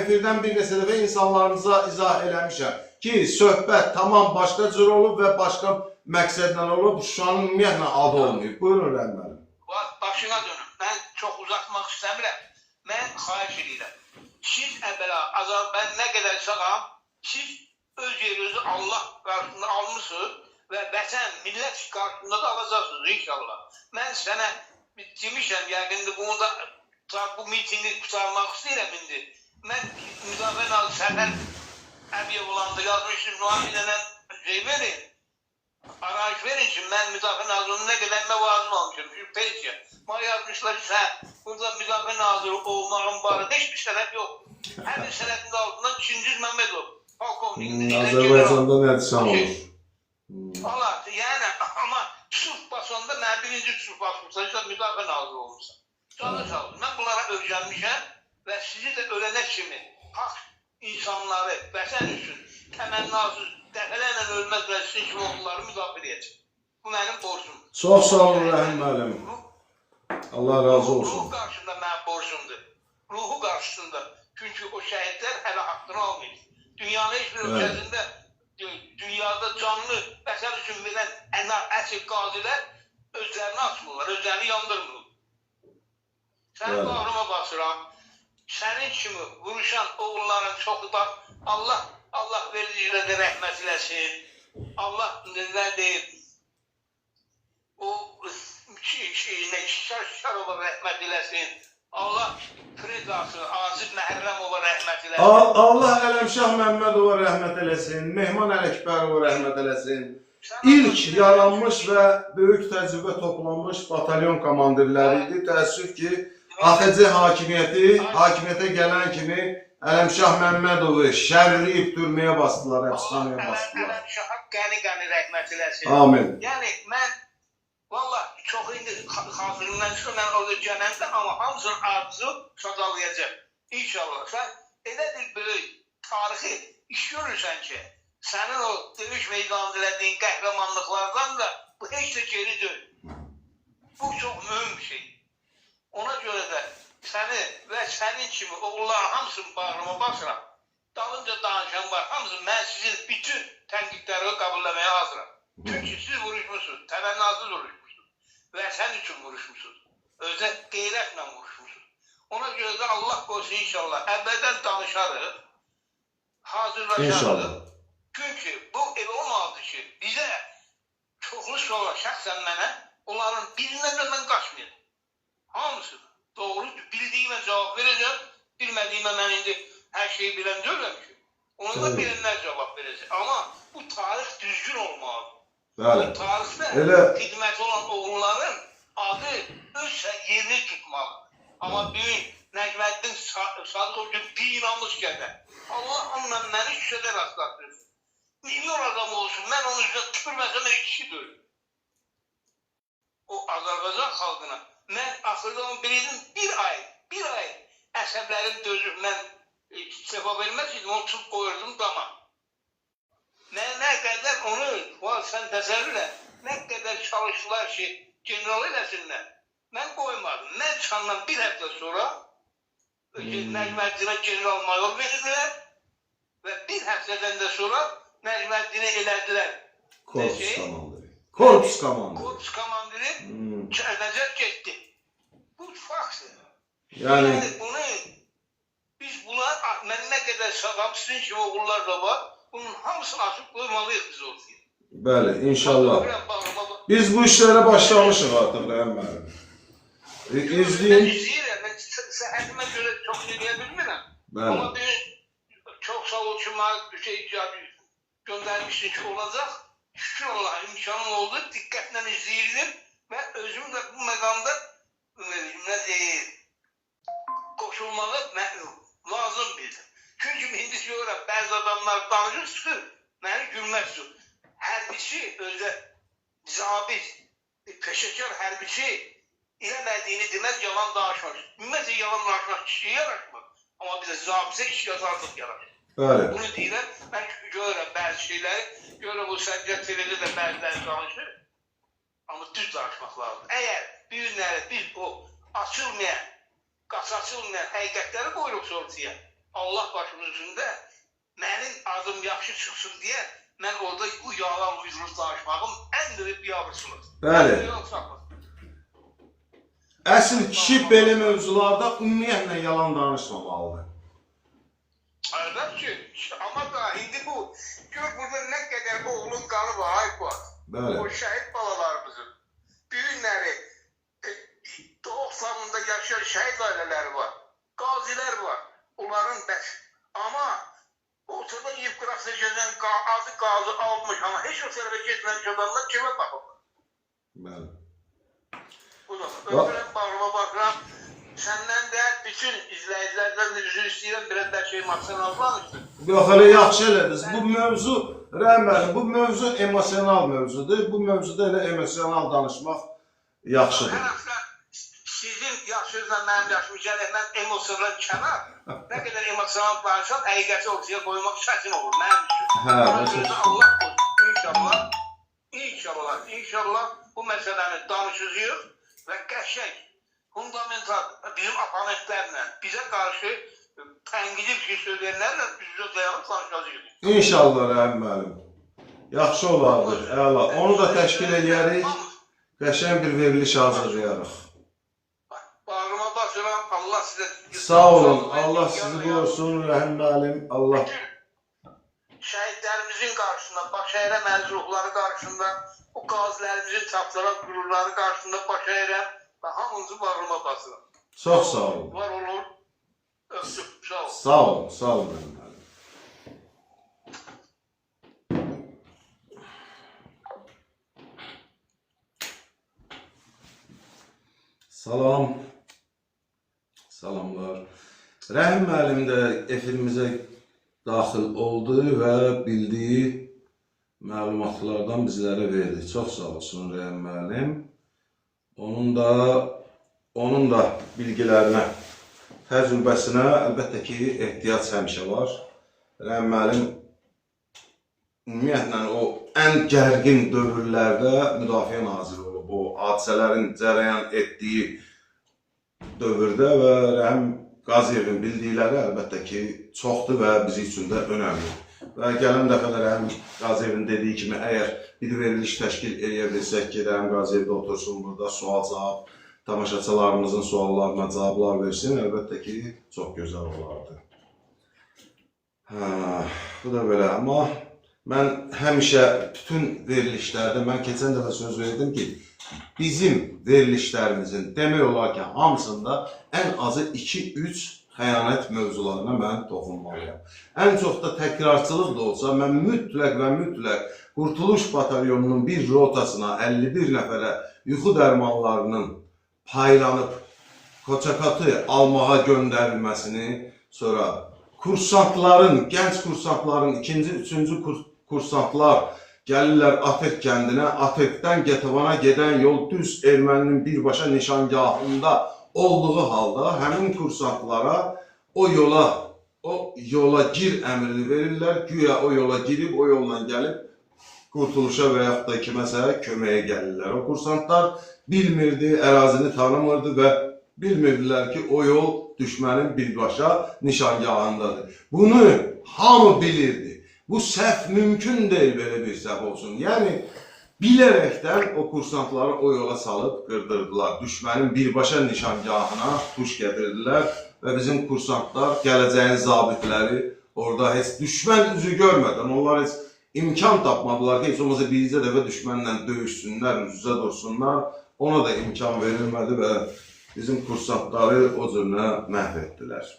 efirdən bir neçə dəfə insanlarımıza izah eləmişəm ki, söhbət tamam başqa cür olub və başqa məqsədlə olub, Şuşanın ümumiyyətlə adı olmayıb. Buyurun Rəhim müəllim. Başına dönüm. Mən çox uzatmaq istəmirəm. Mən xahiş edirəm. Siz əvvəla mən nə qədər sağam, siz öz yerinizi Allah qarşısında almışsınız və vətən, millət qarşısında da alacaqsınız inşallah. Mən sənə demişəm, yəqin bunu da bu mitingi qutarmaq istəyirəm indi. Mən Müdafiə Nazirliyi Səfər Əbiyev olanda yazmışdım, müavinədən verin. Arayış verin ki, mən Müdafiə Nazirliyinin nə qədər məvazım almışım. Peki, bana yazmışlar ki, sən burada Müdafiə Naziri olmağın barədə heç bir sənət yox. Həmin sənətin altından Çingiz Məmmədov, Azərbaycanda nədisən olur? Allah, yəni, amma sırf basanda mən birinci sırf basmışsan, sən Müdafiə Naziri olmuşsan. Canı sağ olun, mən bunlara öyrənmişəm və sizi də ölənə kimi haqq insanları vətən üçün təmənnasız dəfələrlə ölməz və sizin kimi oğulları müdafiə edəcək. Bu mənim borcumdur. Çox sağ olun Rəhim müəllim. Allah razı olsun. Ruhu qarşısında mənim borcumdur. Ruhu qarşısında. Çünki o şəhidlər hələ haqqını almayıb. Dünyanın heç bir ölkəsində, dünyada canlı vətən üçün verən əsl qazilər özlərini açmırlar, özlərini yandırmırlar. Səni bağrıma basıram. Sənin kimi vuruşan oğulların çoxu da Allah vericilə də rəhmət eləsin. Allah nə deyir? O Şarova rəhmət eləsin. Allah Fridası, Azib Məhərrəmova rəhmət eləsin. Allah Ələmşah Məmmədova rəhmət eləsin. Mehman Ələkbərova rəhmət eləsin. İlk yaranmış və böyük təcrübə toplanmış batalyon komandirləri idi. Təəssüf ki, AXC hakimiyyətə gələn kimi Ələmşah Məmmədovu şərləyib türməyə basdılar, həbsxanaya basdılar. Ələmşaha qəni rəhmət eləsin. Amin. Yəni, mən valla çox indi xatırımdan çıxır, mən orada gələndə, amma hamısının arzusu sadalayacaq. İnşallah. Sən elə bir böyük tarixi iş görürsən ki, sənin o döyüş meydanında elədiyin qəhrəmanlıqlardan da bu heç də geri dön. Bu çox mühüm bir şey. Ona görə də səni və sənin kimi oğulların hamısını bağrıma basıram. Dalınca danışan var, hamısı mən sizin bütün tənqidləri qəbulləməyə hazıram. Çünki siz vuruşmuşsunuz, təmənnasız vuruşmuşsunuz. Vətən üçün vuruşmuşsunuz. Özə qeyrətlə vuruşmuşsunuz. Ona görə də Allah qoysun inşallah. Əvvəldən danışarıq, hazırlaşarıq. Çünki bu elə olmalıdır ki, bizə çoxlu suala şəxsən mənə, onların birindən də mən qaçmayayım. Hamısı doğru, bildiyimə cavab verəcəm, bilmədiyimə mən indi hər şeyi bilən deyirəm ki, ona da bilənlər cavab verəcək. Amma bu tarix düzgün olmalıdır. Bu tarixdə xidməti olan oğulların adı öz yerini tutmalıdır. Amma bugün Nəcməddin Sadıqov gün bir inanmış gələr. Allah onunla məni küçədə rastlaşdırsın. Milyon adam olsun, mən onun üzrə tüpürməsəm bir kişi deyil. O Azərbaycan xalqına mən axırda onu bilirdim, bir ay əsəblərim dözüb, mən istifa verməsiydim, onu tutub qoyurdum dama. Nə qədər onu, sən təsəvvür elə, nə qədər çalışdılar ki, general eləsinlər, mən qoymadım. Mən çıxandan bir həftə sonra Nəcməddinə general mayor verdilər və bir həftədən də sonra Nəcməddinə elədilər. Korpus komandiri Kərnəcət getdi. Bu faktdır. Yəni bunu biz bunlar, mən nə qədər sağam, sizin kimi oğullar da var, bunun hamısını açıb qoymalıyıq biz ortaya. Bəli, inşallah. Biz bu işlərə başlamışıq artıq, Rəhim müəllim. İzləyin. Mən səhətimə görə çox eləyə bilmirəm. Amma bir çox sağ ol ki, mənə bir şey icad edir. göndermişsin ki olacak. Şükür Allah imkanım oldu. Dikkatle izleyelim ve özüm de bu məqamda ne deyil, koşulmalı lazım bildim. Çünkü indi görürəm, bəzi adamlar danışır, çıxır, məni gülmək üçün. Hərbiçi, özü zabit, peşəkar hərbiçi eləmədiyini deməz, yalan danışmaz. Ümumiyyətlə yalan danışmaq kişiyə yaraşmaz. Amma bizə zabitə kişi yazarlıq yaraşır. Bəli. Bunu deyirəm, mən görürəm bəzi şeyləri, görürəm o Səccad TV'də də bəziləri danışır. Amma düz danışmaq lazım. Əgər bir günləri biz o açılmayan, qaçılmayan həqiqətləri qoyuruq ortaya, Allah başımın üzündə mənim adım yaxşı çıxsın deyə mən orada bu yalan uydurub danışmağım ən böyük biabırsınız. Bəli. Əsl kişi belə mövzularda ümumiyyətlə yalan danışmamalıdır. Əlbəttə ki, amma da indi bu, gör burada nə qədər oğlun qanı var, ay var. Bəli. O şəhid balalarımızın, büyünləri, doğu samında yaşayan şəhid ailələri var, qazilər var, onların bəs. Amma ortada yiyib qıraqsa gəzən adı qazı almış, amma heç o tərəfə getməmiş adamlar kimə baxıb? Bəli. Bu da, ömrüm bağıma baxıram, səndən də bütün izləyicilərdən də üzr istəyirəm, biraz da şey maksimum almamışdır. Yox, elə yaxşı elədiniz. Bu mövzu, Rəhməli, bu mövzu emosional mövzudur. Bu mövzuda elə emosional danışmaq yaxşıdır. Hər həftə sizin yaşınızla mənim yaşım gəlir, mən emosional kənar, nə qədər emosional danışam, həqiqəti ortaya qoymaq çətin olur mənim üçün. Hə, Allah qoysun, inşallah bu məsələni danışacağıq və qəşəng, fundamental bizim oponentlərlə, bizə qarşı tənqidi bir şey söyləyənlərlə düzgün dayanıb danışacağıq. İnşallah Rəhim müəllim. Yaxşı olardı, əla. Onu da təşkil edərik, qəşəng bir veriliş hazırlayarıq. Bağrıma basıram, Allah sizə... Sağ olun, Allah sizi qorusun Rəhim müəllim, Allah... Şəhidlərimizin qarşısında, baş əyirəm əzruhları qarşısında, o qazilərimizin tapdıran qürurları qarşısında baş əyirəm və hamınızı bağrıma basıram. Çox sağ olun. Var olur, öpsün, sağ olun. Sağ olun, sağ olun Rəhim müəllim. Salam. Salamlar. Rəhim müəllim də efirimizə daxil oldu və bildiyi məlumatlardan bizlərə verdi. Çox sağ olsun Rəhim müəllim. Onun da bilgilərinə, təcrübəsinə əlbəttə ki, ehtiyac həmişə var. Rəhim müəllim ümumiyyətlə o ən gərgin dövrlərdə müdafiə naziri olub. O hadisələrin cərəyan etdiyi dövrdə və Rəhim Qaziyevin bildikləri əlbəttə ki, çoxdur və bizi üçün də önəmli. Və gələn dəfə də Rəhim Qaziyevin dediyi kimi, əgər bir veriliş təşkil edə bilsək ki, Rəhim Qaziyev də otursun burada, sual-cavab, tamaşaçılarımızın suallarına cavablar versin, əlbəttə ki, çox gözəl olardı. Bu da belə, amma mən həmişə bütün verilişlərdə, mən keçən dəfə söz verdim ki, bizim verilişlərimizin demək olar ki, hamısında ən azı 2-3 xəyanət mövzularına mən toxunmalıyam. Ən çox da təkrarçılıq da olsa, mən mütləq və mütləq Qurtuluş Batalyonunun bir rotasına 51 nəfərə yuxu dərmanlarının paylanıb Koçakatı almağa göndərilməsini, sonra kursantların, gənc kursantların, 2-ci, 3-cü kursantlar gəlirlər Atek kəndinə, Atekdən Getavana gedən yol düz erməninin birbaşa nişangahında olduğu halda həmin kursantlara o yola gir əmrini verirlər, güya o yola girib, o yolla gəlib Qurtuluşa və yaxud da kiməsə köməyə gəlirlər. O kursantlar bilmirdi, ərazini tanımırdı və bilmirdilər ki, o yol düşmənin birbaşa nişangahındadır. Bunu hamı bilirdi. Bu səhv mümkün deyil belə bir səhv olsun. Yəni, bilərəkdən o kursantları o yola salıb qırdırdılar. Düşmənin birbaşa nişangahına tuş gətirdilər və bizim kursantlar, gələcəyin zabitləri orada heç düşmən üzü görmədən, onlar heç imkan tapmadılar ki, heç olmasa bircə dəfə düşmənlə döyüşsünlər, üz-üzə dursunlar. Ona da imkan verilmədi və bizim kursantları o cürünə məhv etdilər.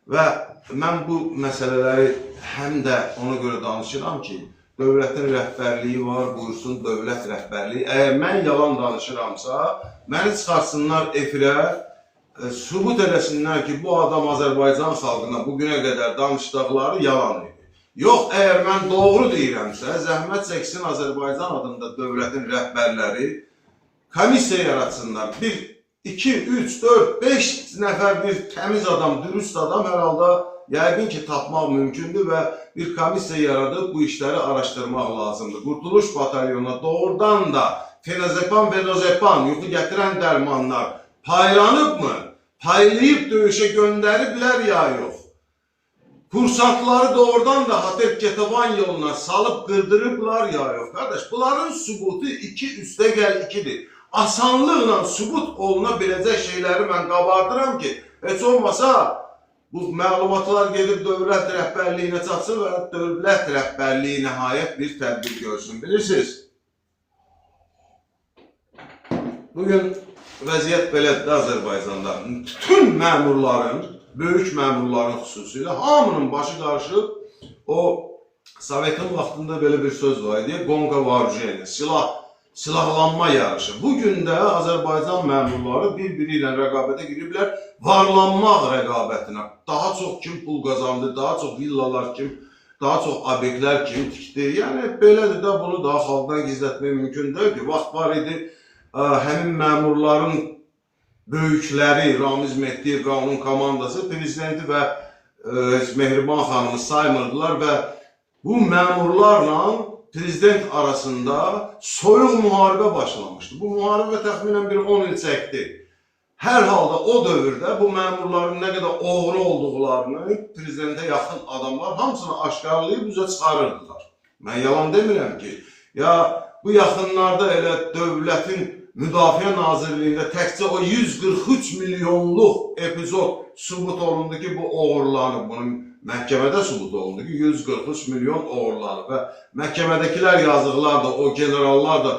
Və mən bu məsələləri həm də ona görə danışıram ki, dövlətin rəhbərliyi var, buyursun dövlət rəhbərliyi. Əgər mən yalan danışıramsa, məni çıxarsınlar efirə, sübut eləsinlər ki, bu adam Azərbaycan xalqına bugünə qədər danışdıqları yalan idi. Yox, əgər mən doğru deyirəmsə, zəhmət çəksin Azərbaycan adında dövlətin rəhbərləri komissiya yaratsınlar. 1, 2, 3, 4, 5 nəfər bir təmiz adam, dürüst adam hər halda yəqin ki, tapmaq mümkündür və bir komissiya yaradıb bu işləri araşdırmaq lazımdır. Qurtuluş batalyonuna doğrudan da fenazepam, venazepam, yuxu gətirən dərmanlar paylanıbmı? Paylayıb döyüşə göndəriblər ya yox? Kursantları doğrudan da Hatep-Ketavan yoluna salıp qırdırıblar ya yox? Qardaş, bunların sübutu 2 üstə gəl 2'dir. Asanlıqla sübut oluna biləcək şeyləri mən qabardıram ki, heç olmasa bu məlumatlar gedib dövlət rəhbərliyinə çatsın və dövlət rəhbərliyi nəhayət bir tədbir görsün. Bilirsiniz, bugün vəziyyət belədir Azərbaycanda. Bütün məmurların, böyük məmurların xüsusilə hamının başı qarışıb o Sovetin vaxtında belə bir söz var idi, qonqa varujeni, silahlanma yarışı. Bugün də Azərbaycan məmurları bir-biri ilə rəqabətə giriblər, varlanmaq rəqabətinə. Daha çox kim pul qazandı, daha çox villalar kim, daha çox obyektlər kim tikdi. Yəni belədir də bunu daha xalqdan gizlətmək mümkün deyil ki. Vaxt var idi, həmin məmurların böyükləri, Ramiz Mehdiyev və onun komandası prezidenti və Mehriban xanımı saymırdılar və bu məmurlarla prezident arasında soyuq müharibə başlamışdı. Bu müharibə təxminən bir 10 il çəkdi. Hər halda o dövrdə bu məmurların nə qədər oğru olduqlarını prezidentə yaxın adamlar hamısını aşkarlayıb üzə çıxarırdılar. Mən yalan demirəm ki, ya bu yaxınlarda elə dövlətin Müdafiə Nazirliyində təkcə o 143 milyonluq epizod sübut olundu ki, bu oğurlanıb. Bunun məhkəmədə sübut olundu ki, 143 milyon oğurlanıb və məhkəmədəkilər yazıqlar da, o generallar da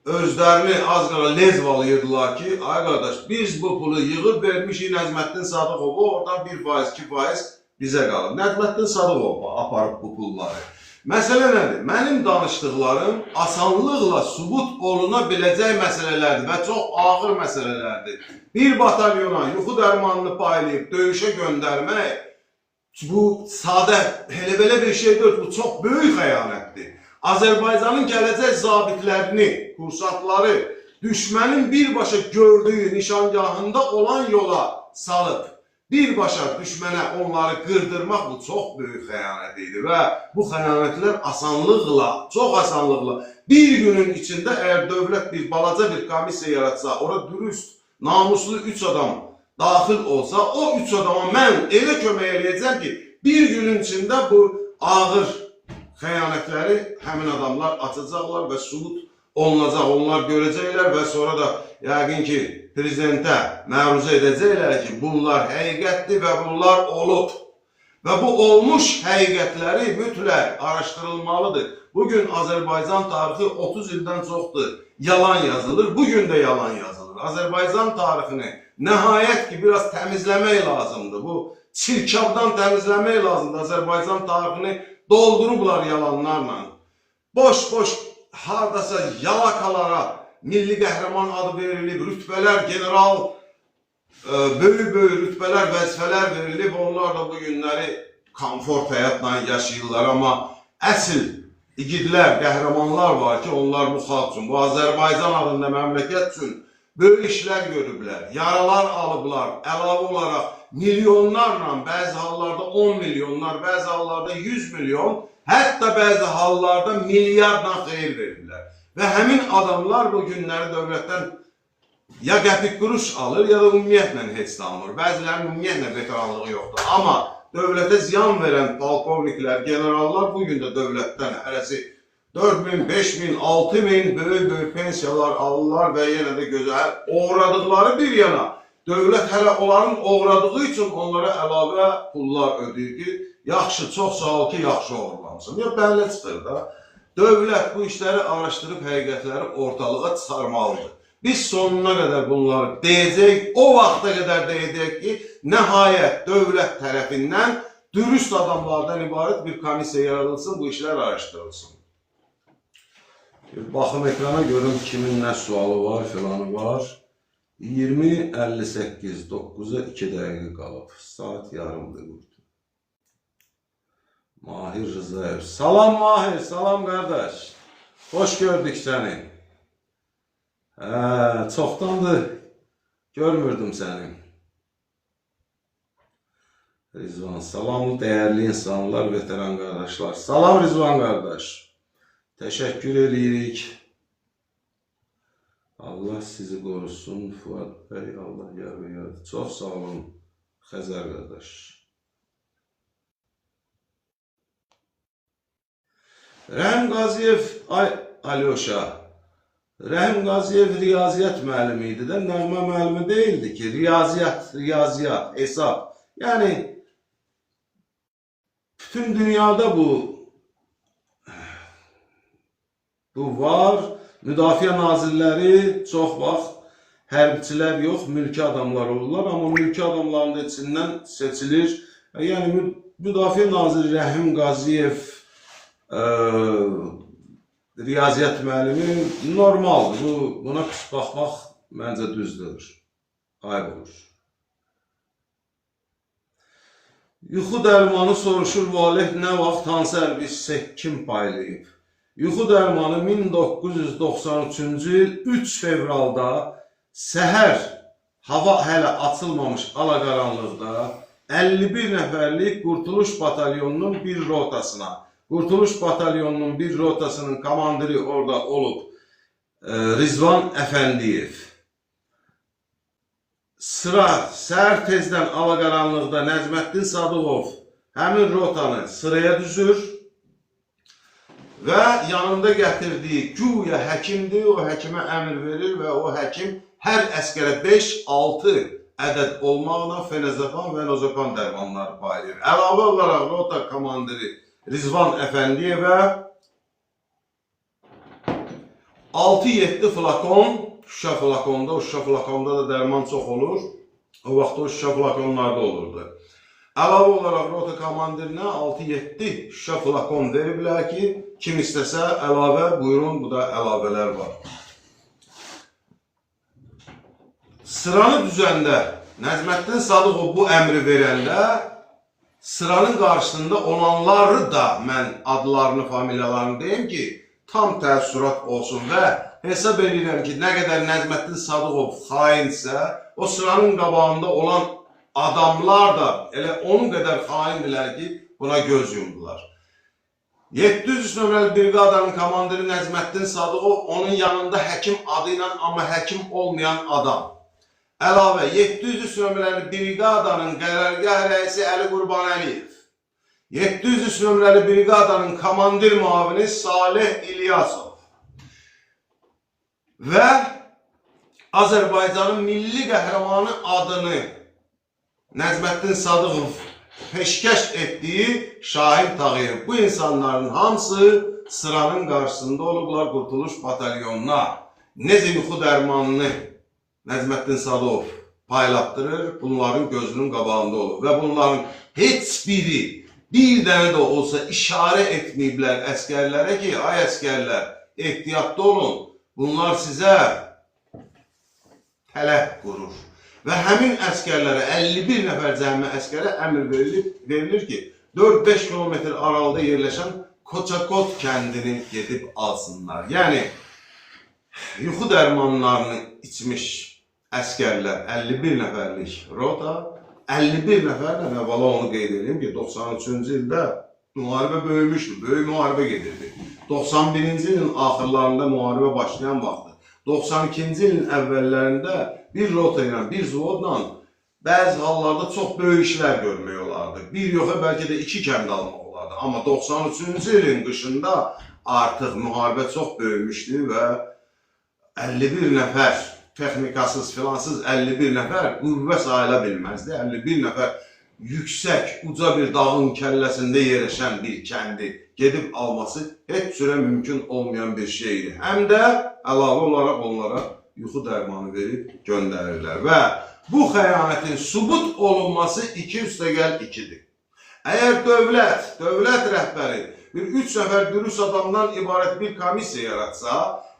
özlərini az qala lezvalayırdılar ki, ay qardaş, biz bu pulu yığıb vermişik Nəzməddin Sadıqova, oradan 1%, 2% bizə qalır. Nəzməddin Sadıqova aparıb bu pulları. Məsələ nədir? Mənim danışdıqlarım asanlıqla sübut oluna biləcək məsələlərdir və çox ağır məsələlərdir. Bir batalyona yuxu dərmanını paylayıb döyüşə göndərmək, bu sadə, elə belə bir şey deyil, bu çox böyük xəyanətdir. Azərbaycanın gələcək zabitlərini, kursantları düşmənin birbaşa gördüyü nişangahında olan yola salıb, birbaşa düşmənə onları qırdırmaq bu çox böyük xəyanət idi və bu xəyanətlər asanlıqla, çox asanlıqla bir günün içində əgər dövlət bir balaca bir komissiya yaratsa, ora dürüst, namuslu 3 adam daxil olsa, o 3 adama mən elə kömək eləyəcəm ki, bir günün içində bu ağır xəyanətləri həmin adamlar açacaqlar və sübut olunacaq, onlar görəcəklər və sonra da yəqin ki, prezidentə məruzə edəcəklər ki, bunlar həqiqətdir və bunlar olub. Və bu olmuş həqiqətləri mütləq araşdırılmalıdır. Bugün Azərbaycan tarixi 30 ildən çoxdur. Yalan yazılır, bugün də yalan yazılır. Azərbaycan tarixini nəhayət ki, biraz təmizləmək lazımdır. Bu çirkabdan təmizləmək lazımdır. Azərbaycan tarixini doldurublar yalanlarla. Boş-boş hardasa yalakalara milli qəhrəman adı verilib, rütbələr, general, böyük-böyük rütbələr, vəzifələr verilib, onlar da bu günləri komfort həyatla yaşayırlar, amma əsl igidlər, qəhrəmanlar var ki, onlar bu xalq üçün, bu Azərbaycan adında məmləkət üçün böyük işlər görüblər, yaralar alıblar, əlavə olaraq milyonlarla, bəzi hallarda 10 milyonlar, bəzi hallarda 100 milyon, hətta bəzi hallarda milyardla xeyir verirlər. Və həmin adamlar bu günləri dövlətdən ya qəpik quruş alır, ya da ümumiyyətlə heç də almır. Bəzilərinin ümumiyyətlə veteranlığı yoxdur. Amma dövlətə ziyan verən polkovniklər, generallar bugün də dövlətdən hərəsi 4000, 5000, 6000 böyük pensiyalar alırlar və yenə də gözəl oğradıqları bir yana. Dövlət hələ onların oğradığı üçün onlara əlavə pullar ödəyir ki, yaxşı, çox sağ ol ki, yaxşı oğurlansın. Ya bəllə çıxır da. Dövlət bu işləri araşdırıb həqiqətləri ortalığa çıxarmalıdır. Biz sonuna qədər bunları deyəcək, o vaxta qədər deyəcək ki, nəhayət dövlət tərəfindən dürüst adamlardan ibarət bir komissiya yaradılsın, bu işlər araşdırılsın. Baxım ekrana görüm kimin nə sualı var, filanı var. 20:58, 9-a 2 dəqiqə qalıb. Saat yarımdır burada. Mahir Rızaev. Salam Mahir, salam qardaş. Hoş gördük səni. Çoxdandır görmürdüm səni. Rizvan, salamlı dəyərli insanlar, veteran qardaşlar. Salam Rizvan qardaş. Təşəkkür edirik. Allah sizi qorusun. Fuad bəy, Allah yar və yar. Çox sağ olun Xəzər qardaş. Rəhim Qaziyev, Alyoşa. Rəhim Qaziyev riyaziyyat müəllimi idi də, nəğmə müəllimi deyildi ki, riyaziyyat, hesab. Yəni, bütün dünyada bu var. Müdafiə nazirləri çox vaxt hərbçilər yox, mülki adamlar olurlar, amma mülki adamların da içindən seçilir. Yəni, müdafiə naziri Rəhim Qaziyev riyaziyyat müəllimi normaldır. Buna pis baxmaq məncə düzdür. Ayıb olur. Yuxu dərmanı soruşur Valeh, nə vaxt hansı hərbi hissə kim paylayıb? Yuxu dərmanı 1993-cü il 3 fevralda səhər hava hələ açılmamış alaqaranlıqda 51 nəfərlik Qurtuluş batalyonunun bir rotasına, Qurtuluş batalyonunun bir rotasının komandiri orada olub Rizvan Əfəndiyev. Sıra səhər tezdən alaqaranlıqda Nəcməddin Sadıqov həmin rotanı sıraya düzür və yanında gətirdiyi güya həkimdir, o həkimə əmr verir və o həkim hər əskərə 5-6 ədəd olmaqla fenazepam və nozepam dərmanları paylayır. Əlavə olaraq rota komandiri Rizvan Əfəndiyevə 6-7 flakon, şüşə flakonda, o şüşə flakonda da dərman çox olur, o vaxt o şüşə flakonlarda olurdu. Əlavə olaraq rota komandirinə 6-7 şüşə flakon veriblər ki, kim istəsə əlavə, buyurun, bu da əlavələr var. Sıranı düzəndə Nəcməddin Sadıqov bu əmri verəndə sıranın qarşısında olanları da mən adlarını, familiyalarını deyim ki, tam təəssürat olsun və hesab edirəm ki, nə qədər Nəcməddin Sadıqov xainsə, o sıranın qabağında olan adamlar da elə onun qədər xaindirlər ki, buna göz yumdular. 700 nömrəli briqadanın komandiri Nəcməddin Sadıqov, onun yanında həkim adı ilə, amma həkim olmayan adam. Əlavə, 700 nömrəli briqadanın qərargah rəisi Əli Qurbanəliyev, 700 nömrəli briqadanın komandir müavini Salih İlyasov və Azərbaycanın milli qəhrəmanı adını Nəcməddin Sadıqov peşkəş etdiyi Şahin Tağıyev. Bu insanların hamısı sıranın qarşısında olublar Qurtuluş batalyonuna. Necə yuxu dərmanını Nəcməddin Sadıqov paylatdırır, bunların gözünün qabağında olur. Və bunların heç biri bir dənə də olsa işarə etməyiblər əskərlərə ki, ay əskərlər, ehtiyatlı olun, bunlar sizə tələb qurur. Və həmin əskərlərə, 51 nəfər cəmi əskərə əmr verilir ki, 4-5 kilometr aralıda yerləşən Koçakot kəndini gedib alsınlar. Yəni, yuxu dərmanlarını içmiş əskərlər, 51 nəfərlik rota, 51 nəfərlə əvvəla onu qeyd edeyim ki, 93-cü ildə müharibə böyümüşdü, böyük müharibə gedirdi. 91-ci ilin axırlarında müharibə başlayan vaxtı, 92-ci ilin əvvəllərində bir rota ilə, bir zvodla bəzi hallarda çox böyük işlər görmək olardı. Bir yoxa bəlkə də 2 kənd almaq olardı. Amma 93-cü ilin qışında artıq müharibə çox böyümüşdü və 51 nəfər, texnikasız, filansız 51 nəfər qüvvə sayıla bilməzdi. 51 nəfər yüksək, uca bir dağın kəlləsində yerləşən bir kəndi gedib alması heç cürə mümkün olmayan bir şeydir. Həm də əlavə olaraq onlara yuxu dərmanı verib göndərirlər və bu xəyanətin sübut olunması 2+2-dir. Əgər dövlət rəhbəri bir 3 nəfər dürüst adamdan ibarət bir komissiya yaratsa,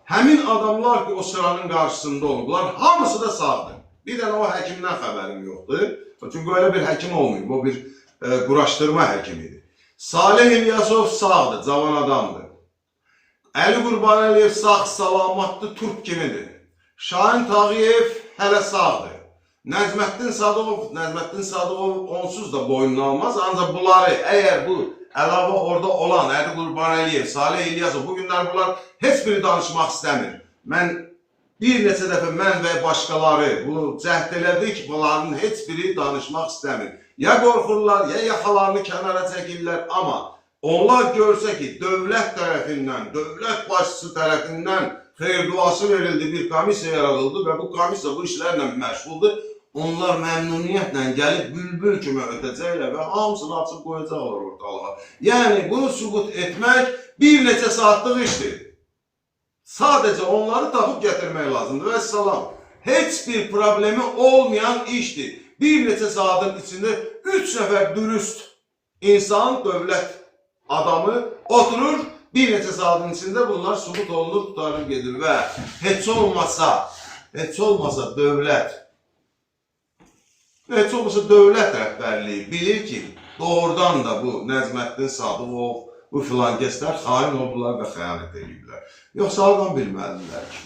həmin adamlar ki, o sıranın qarşısında olublar, hamısı da sağdır. Bir dənə o həkimdən xəbərim yoxdur. Çünki öyle bir həkim olmayıb, o bir quraşdırma həkimidir. Salih İlyasov sağdır, cavan adamdır. Əli Qurbanəliyev sağ salamatlı turp kimidir. Şahin Tağıyev hələ sağdır. Nəzməddin Sadıqov onsuz da boynunu almaz. Ancaq bunları, əgər bu əlavə orada olan Əli Qurbanəliyev, Salih İlyasov, bu günlər bunlar heç biri danışmaq istəmir. Mən bir neçə dəfə mən və başqaları bunu cəhd elədik ki, bunların heç biri danışmaq istəmir. Ya qorxurlar, ya yaxalarını kənara çəkirlər, amma onlar görsə ki, dövlət tərəfindən, dövlət başçısı tərəfindən xeyir duası verildi, bir komissiya yaradıldı və bu komissiya bu işlərlə məşğuldur. Onlar məmnuniyyətlə gəlib bülbül kimi ötəcəklər və hamısını açıb qoyacaqlar ortalığa. Yəni, bunu sübut etmək bir neçə saatlıq işdir. Sadəcə onları tapıb gətirmək lazımdır və salam. Heç bir problemi olmayan işdir. Bir neçə saatın içində 3 nəfər dürüst insan, dövlət adamı oturur, bir neçə saatın içində bunlar sübut olunur, tutarır gedir və heç olmasa dövlət rəhbərliyi bilir ki, doğrudan da bu Nəzməddin Sadıqov, bu filan kəslər xain oldular və xəyanət ediblər. Yoxsa adam bilməlidirlər ki.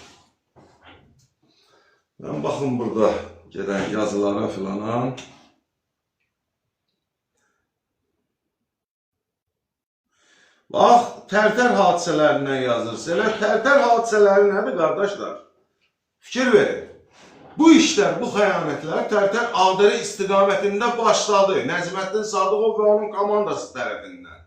Ben baxın burada gedən yazılara filana. Bax, Tərtər hadisələrindən yazırsa, elə Tərtər hadisələri nədir, qardaşlar? Fikir verin. Bu işlər, bu xəyanətlər Tərtər Ağdərə istiqamətində başladı. Nəzməddin Sadıqov və onun komandası tərəfindən.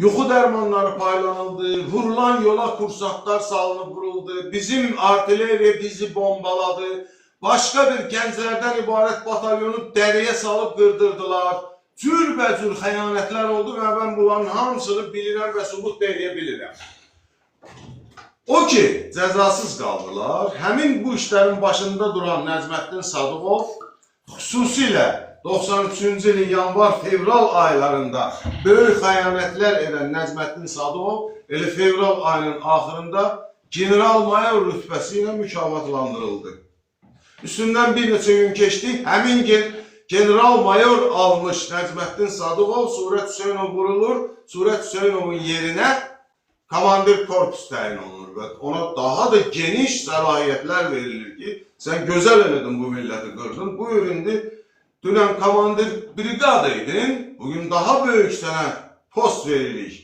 Yuxu dərmanları paylanıldı, vurulan yola kursantlar salınıb vuruldu, bizim artilleriya bizi bombaladı, başqa bir gənclərdən ibarət batalyonu dəriyə salıb qırdırdılar. Cürbəcür xəyanətlər oldu və mən bunların hamısını bilirəm və sübut eləyə bilirəm. O ki, cəzasız qaldılar. Həmin bu işlərin başında duran Nəzməddin Sadıqov, xüsusilə 93-cü ilin yanvar-fevral aylarında böyük xəyanətlər edən Nəzməddin Sadıqov, elə fevral ayının axırında general-mayor rütbəsi ilə mükafatlandırıldı. Üstündən bir neçə gün keçdi, həmin general-mayor almış Nəzməddin Sadıqov, Surət Hüseynov vurulur, Surət Hüseynovun yerinə komandir korpus təyin olunur və ona daha da geniş səlahiyyətlər verilir ki, sən gözəl elədin bu milləti qırdın, bu üründü, dünən komandir brigadaydın, bugün daha böyük sənə post veririk.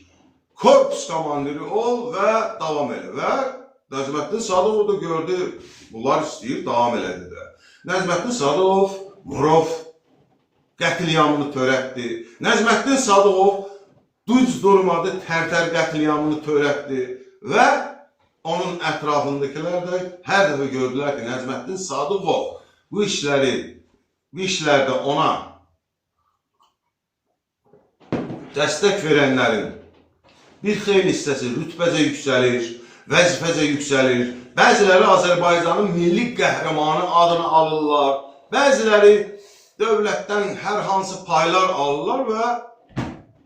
Korpus komandiri ol və davam elə və Nəzməddin Sadıqov da gördü, bunlar istəyir, davam elədi də. Nəzməddin Sadıqov, Murov qətliyamını törətdi. Nəzməddin Sadıqov düz durmadı, Tərtər qətliyamını törətdi və onun ətrafındakılar da hər dəfə gördülər ki, Nəzməddin Sadıqov bu işlərdə ona dəstək verənlərin bir xeyli hissəsi rütbəcə yüksəlir, vəzifəcə yüksəlir, bəziləri Azərbaycanın milli qəhrəmanı adını alırlar, bəziləri dövlətdən hər hansı paylar alırlar və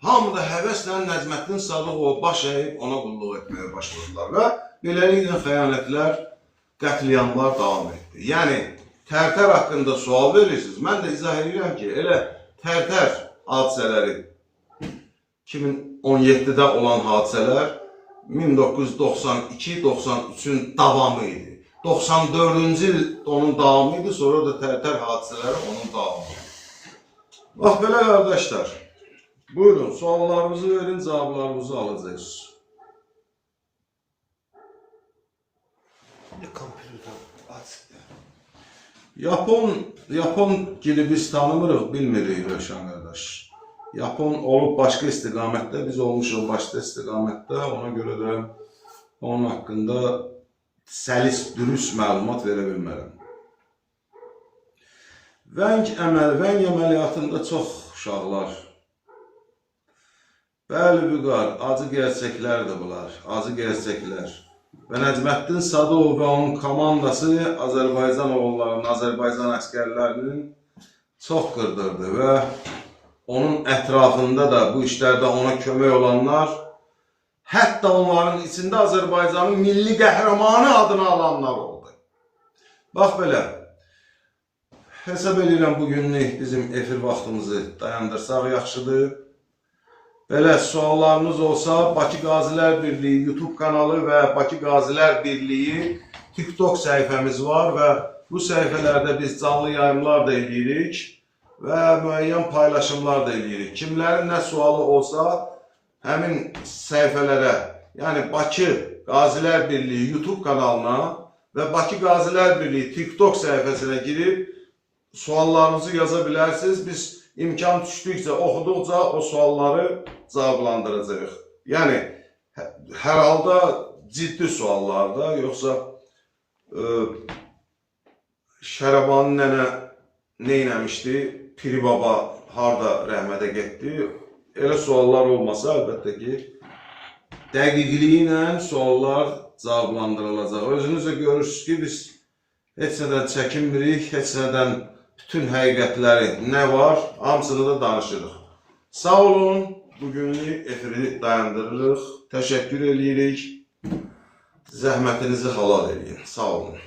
hamı da həvəslə Nəzməddin Sadıqova baş əyib ona qulluq etməyə başladılar və beləliklə xəyanətlər, qətliyamlar davam etdi. Yəni, Tərtər haqqında sual verirsiniz. Mən də izah edirəm ki, elə Tərtər hadisələri 2017-də olan hadisələr 1992-93-ün davamı idi. 94-cü il onun davamı idi, sonra da Tərtər hadisələri onun davamı idi. Bax belə qardaşlar, buyurun, suallarınızı verin, cavablarınızı alacaqsınız. Kompüterdən açıq. Yapon dili biz tanımırıq, bilmirik Rövşən qardaş. Yapon olub başqa istiqamətdə, biz olmuşuq başqa istiqamətdə, ona görə də onun haqqında səlis, dürüst məlumat verə bilmərəm. Vəng əməliyyatında çox uşaqlar. Bəli, Vüqar, acı gerçəklərdir bunlar, acı gerçəklər. və Nəcməddin Sadov və onun komandası Azərbaycan oğullarının, Azərbaycan əsgərlərinin çox qırdırdı və onun ətrafında da bu işlərdə ona kömək olanlar, hətta onların içində Azərbaycanın milli qəhrəmanı adını alanlar oldu. Bax belə, hesab edirəm bugünlük bizim efir vaxtımızı dayandırsaq yaxşıdır. Belə suallarınız olsa Bakı Qazilər Birliyi YouTube kanalı və Bakı Qazilər Birliyi TikTok səhifəmiz var və bu səhifələrdə biz canlı yayımlar da edirik və müəyyən paylaşımlar da edirik. Kimlərin nə sualı olsa həmin səhifələrə, yəni Bakı Qazilər Birliyi YouTube kanalına və Bakı Qazilər Birliyi TikTok səhifəsinə girib suallarınızı yaza bilərsiniz. Biz imkan düşdükcə, oxuduqca o sualları cavablandıracağıq. Yəni, hər halda ciddi suallarda, yoxsa Şərəbani nənə neynəmişdi, Piri Baba harada rəhmətə getdi, elə suallar olmasa, əlbəttə ki, dəqiqliyi ilə suallar cavablandırılacaq. Özünüz də görürsünüz ki, biz heç nədən çəkinmirik, heç nədən bütün həqiqətləri nə var, hamısını da danışırıq. Sağ olun, bugünlük efiri dayandırırıq, təşəkkür edirik, zəhmətinizi halal edin, sağ olun.